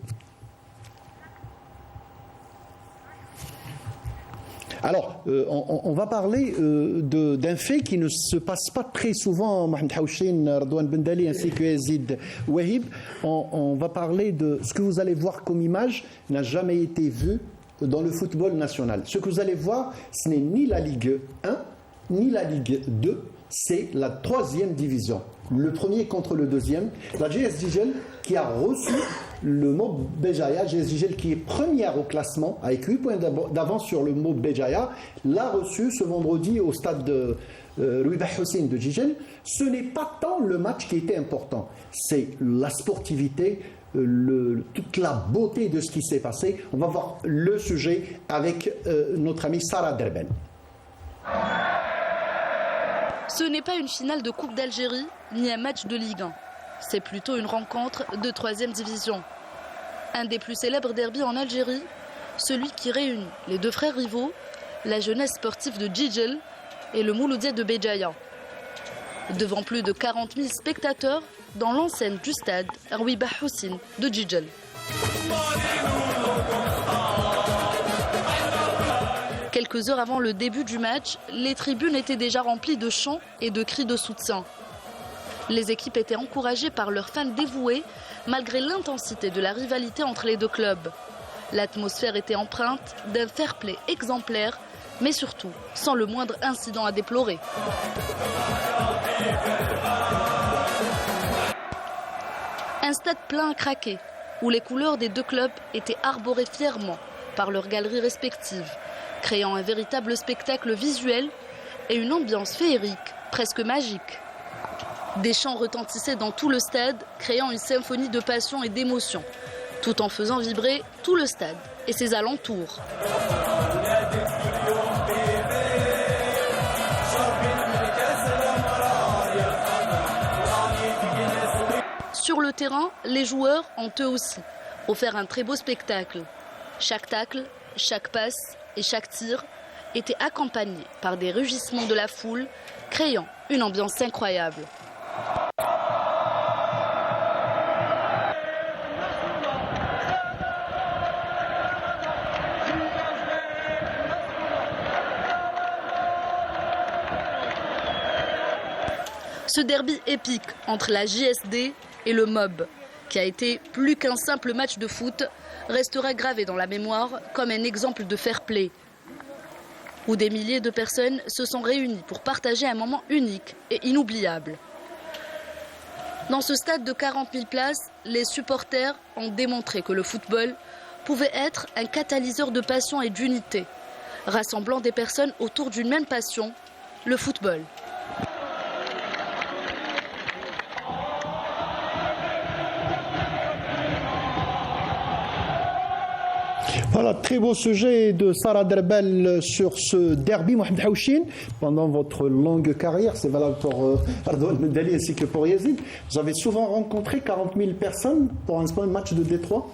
Alors, on va parler d'un fait qui ne se passe pas très souvent, Mohamed Haouchine, Radouane Bendali ainsi que Yazid Wahib. On va parler de ce que vous allez voir comme image n'a jamais été vu dans le football national. Ce que vous allez voir, ce n'est ni la Ligue 1, ni la Ligue 2, c'est la 3e division. Le premier contre le deuxième. La JS Digel qui a reçu le Mob Béjaïa, JS Digel qui est première au classement, avec 8 points d'avance sur le Mob Béjaïa, l'a reçu ce vendredi au stade de Louis Bahoussine de Digel. Ce n'est pas tant le match qui était important, c'est la sportivité, toute la beauté de ce qui s'est passé. On va voir le sujet avec notre amie Sarah Derben. Ce n'est pas une finale de Coupe d'Algérie ni un match de Ligue 1. C'est plutôt une rencontre de 3e division. Un des plus célèbres derbys en Algérie, celui qui réunit les deux frères rivaux, la jeunesse sportive de Djidjel et le Mouloudia de Béjaïa. Devant plus de 40 000 spectateurs dans l'enceinte du stade Louis Bahoussine de Djidjel. Quelques heures avant le début du match, les tribunes étaient déjà remplies de chants et de cris de soutien. Les équipes étaient encouragées par leurs fans dévoués, malgré l'intensité de la rivalité entre les deux clubs. L'atmosphère était empreinte d'un fair-play exemplaire, mais surtout sans le moindre incident à déplorer. Un stade plein à craquer, où les couleurs des deux clubs étaient arborées fièrement par leurs galeries respectives, créant un véritable spectacle visuel et une ambiance féerique, presque magique. Des chants retentissaient dans tout le stade, créant une symphonie de passion et d'émotion, tout en faisant vibrer tout le stade et ses alentours. Sur le terrain, les joueurs ont eux aussi offert un très beau spectacle. Chaque tacle, chaque passe et chaque tir étaient accompagnés par des rugissements de la foule, créant une ambiance incroyable. Ce derby épique entre la JSD et le MOB, qui a été plus qu'un simple match de foot, restera gravé dans la mémoire comme un exemple de fair-play, où des milliers de personnes se sont réunies pour partager un moment unique et inoubliable. Dans ce stade de 40 000 places, les supporters ont démontré que le football pouvait être un catalyseur de passion et d'unité, rassemblant des personnes autour d'une même passion, le football. Voilà, très beau sujet de Sarah Derbel sur ce derby. Mohamed Haouchine, pendant votre longue carrière, c'est valable pour Ardouane Mendali ainsi que pour Yazid, vous avez souvent rencontré 40 000 personnes pour un match de Détroit?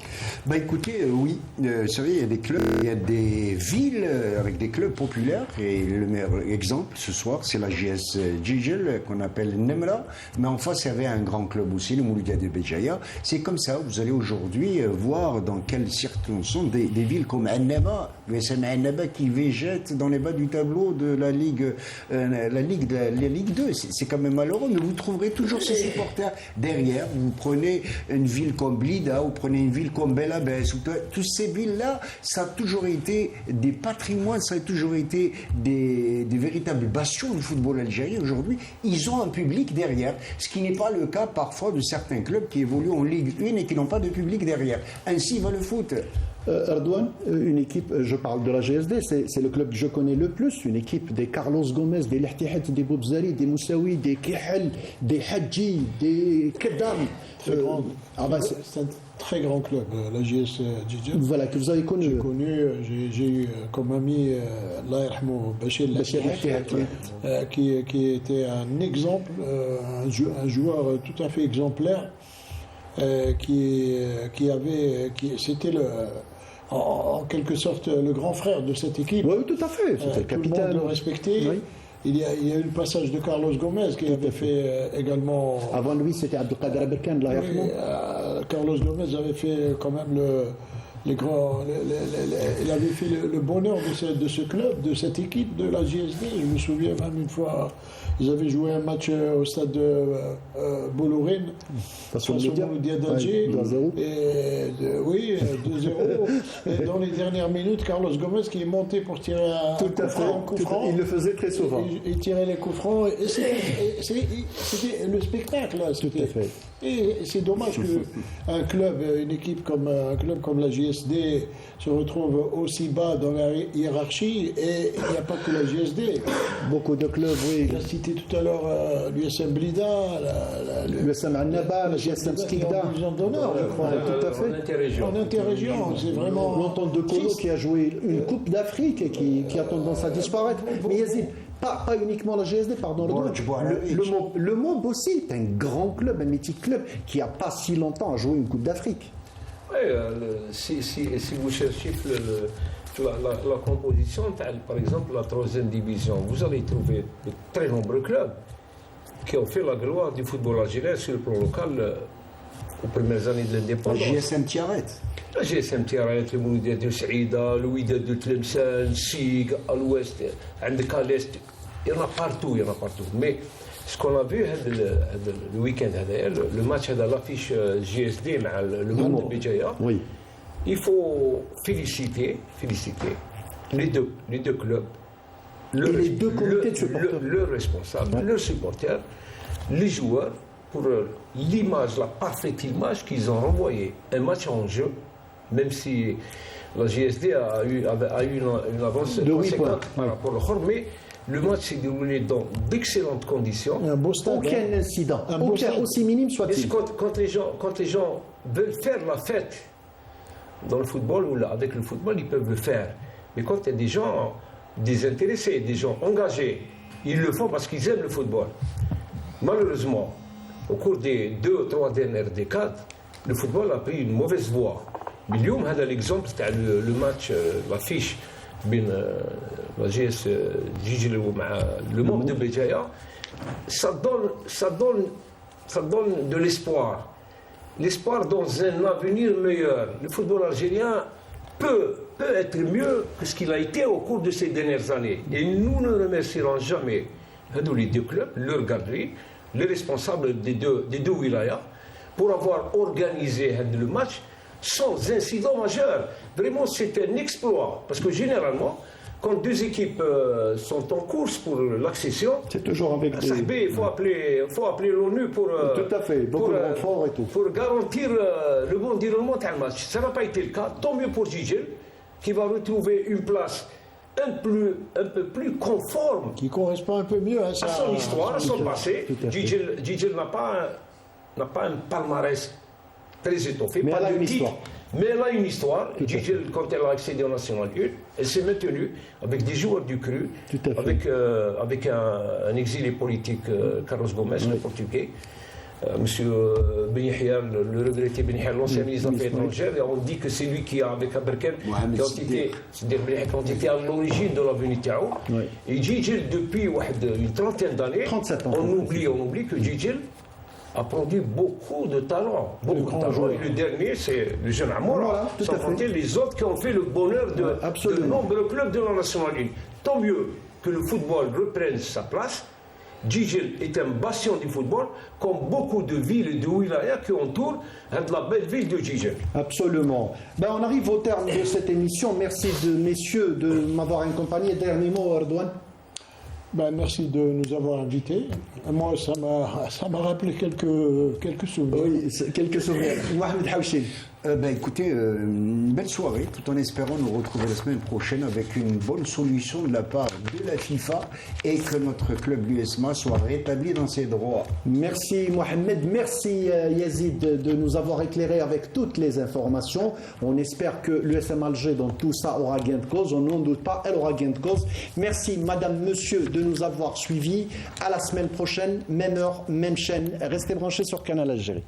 Bah écoutez, oui, vous savez, il y a des clubs, il y a des villes avec des clubs populaires, et le meilleur exemple ce soir, c'est la JS Djigel, qu'on appelle Nemra, mais en face, il y avait un grand club aussi, le Mouloudia de Béjaïa. C'est comme ça, vous allez aujourd'hui voir dans quelles circonstances des villes comme Annaba, l'USM Annaba qui végète dans les bas du tableau de la Ligue 2. C'est quand même malheureux, mais vous trouverez toujours ces supporters derrière. Vous prenez une ville comme Blida, vous prenez une ville comme Belabès, toutes ces villes-là, ça a toujours été des patrimoines, ça a toujours été des véritables bastions du football algérien. Aujourd'hui, ils ont un public derrière, ce qui n'est pas le cas parfois de certains clubs qui évoluent en Ligue 1 et qui n'ont pas de public derrière. Ainsi va le foot. Ardouane, une équipe, je parle de la GSD, c'est le club que je connais le plus, une équipe des Carlos Gomez, des Lehtihat, des Boubzari, des Moussaoui, des Kihel, des Hadji, des Kedam. C'est un très grand club, la GS Djidjel. Voilà, que vous avez connu. J'ai eu comme ami Allah yarhamou Bachir Lehtihat, qui était un exemple, un joueur tout à fait exemplaire, c'était en quelque sorte le grand frère de cette équipe. Oui, tout à fait. C'était le capitaine. Tout le monde le respectait. Oui. Il y a eu le passage de Carlos Gomez qui avait fait également. Avant lui, c'était Abdelkader Aberkan, là. Carlos Gomez avait fait quand même il avait fait le bonheur de ce club, de cette équipe, de la JSD. Je me souviens même une fois, ils avaient joué un match au stade de Bollorène, face au Mouloudia d'Alger. 2-0. Oui, 2-0. Et dans les dernières minutes, Carlos Gomez qui est monté pour tirer un coup franc. Il le faisait très souvent. Il tirait les coups francs. Et c'était le spectacle, là. Tout à fait. Et c'est dommage qu'un club, une équipe comme un club comme la JSD se retrouve aussi bas dans la hiérarchie, et il n'y a pas que la JSD. Beaucoup de clubs, oui. Il a cité tout à l'heure l'USM Blida, l'USM Annaba, la JSM Skikda. Division d'honneur, je crois. Tout à fait. En interrégion, c'est vraiment. L'entente de Colo qui a joué une Coupe d'Afrique et qui a tendance à disparaître. Mais Yazid, pas uniquement la GSD, pardon, le MOB aussi est un grand club, un mythique club qui n'a pas si longtemps joué une Coupe d'Afrique. Oui, si vous cherchez la composition, par exemple la 3e division, vous allez trouver de très nombreux clubs qui ont fait la gloire du football algérien sur le plan local aux premières années de l'indépendance. La GSM Tiaret. La GSM Tiaret, le Mouloudia de Saïda, le Wydad de Tlemcen, Sig, à l'ouest, à l'est. Il y en a partout, Mais ce qu'on a vu le week-end, le match de l'affiche GSD, le monde de Béjaïa, oui. Il faut féliciter les deux clubs, les deux comités de supporters, leurs responsables, leurs supporters, les joueurs, pour l'image, la parfaite image qu'ils ont renvoyée. Un match en jeu, même si la GSD a eu une avance conséquente par rapport au Khor, mais le match s'est déroulé dans d'excellentes conditions. Un beau stade. Aucun incident, aussi minime soit-il. Quand les gens veulent faire la fête dans le football ou avec le football, ils peuvent le faire. Mais quand il y a des gens désintéressés, des gens engagés, ils le font parce qu'ils aiment le football. Malheureusement, au cours des 2 ou 3 dernières décades, le football a pris une mauvaise voie. Mais l'exemple, c'était le match, l'affiche بين la GS Djidjel le MOB de Béjaïa, ça donne de l'espoir. L'espoir dans un avenir meilleur. Le football algérien peut être mieux que ce qu'il a été au cours de ces dernières années. Et nous ne remercierons jamais les deux clubs, leur garderie, les responsables des deux wilayas, pour avoir organisé le match sans incident majeur. Vraiment, c'est un exploit. Parce que généralement, quand deux équipes sont en course pour l'accession, c'est toujours avec il faut appeler l'ONU pour tout à fait, beaucoup de renforts et tout, pour garantir le bon déroulement du match. Ça n'a pas été le cas. Tant mieux pour Djidjel, qui va retrouver une place un peu plus conforme, qui correspond un peu mieux à son histoire, à son passé. Djidjel n'a pas un palmarès très étoffé, mais pas elle a de une titre, histoire. mais elle a une histoire. Djidjel, quand elle a accédé au National 1, elle s'est maintenue avec des joueurs du cru, avec un exilé politique, Carlos Gomes, le portugais, Monsieur Ben Yahya, le regretté Ben Yahya, l'ancien ministre des Affaires étrangères, et on dit que c'est lui qui a, avec Aberken, qui ont été à l'origine de la venue Tiao. Et Djidjel, depuis une trentaine d'années, on oublie que Djidjel a produit beaucoup de talents. Et le dernier, c'est le jeune Amoura, sans compter les autres qui ont fait le bonheur de nombreux clubs de la National 1. Tant mieux que le football reprenne sa place. Djidjel est un bastion du football, comme beaucoup de villes et de wilayas qui entourent la belle ville de Djidjel. Absolument. On arrive au terme de cette émission. Merci messieurs de m'avoir accompagné. Dernier mot, Erdouane. Merci de nous avoir invités. Moi, ça m'a rappelé quelques souvenirs. Oui, quelques souvenirs. Mohamed Haouchine. Écoutez, une belle soirée, tout en espérant nous retrouver la semaine prochaine avec une bonne solution de la part de la FIFA et que notre club l'USMA soit rétabli dans ses droits. Merci Mohamed, merci Yazid de nous avoir éclairé avec toutes les informations. On espère que l'USM Alger dans tout ça aura gain de cause, on n'en doute pas, elle aura gain de cause. Merci madame, monsieur de nous avoir suivis. À la semaine prochaine, même heure, même chaîne. Restez branchés sur Canal Algérie.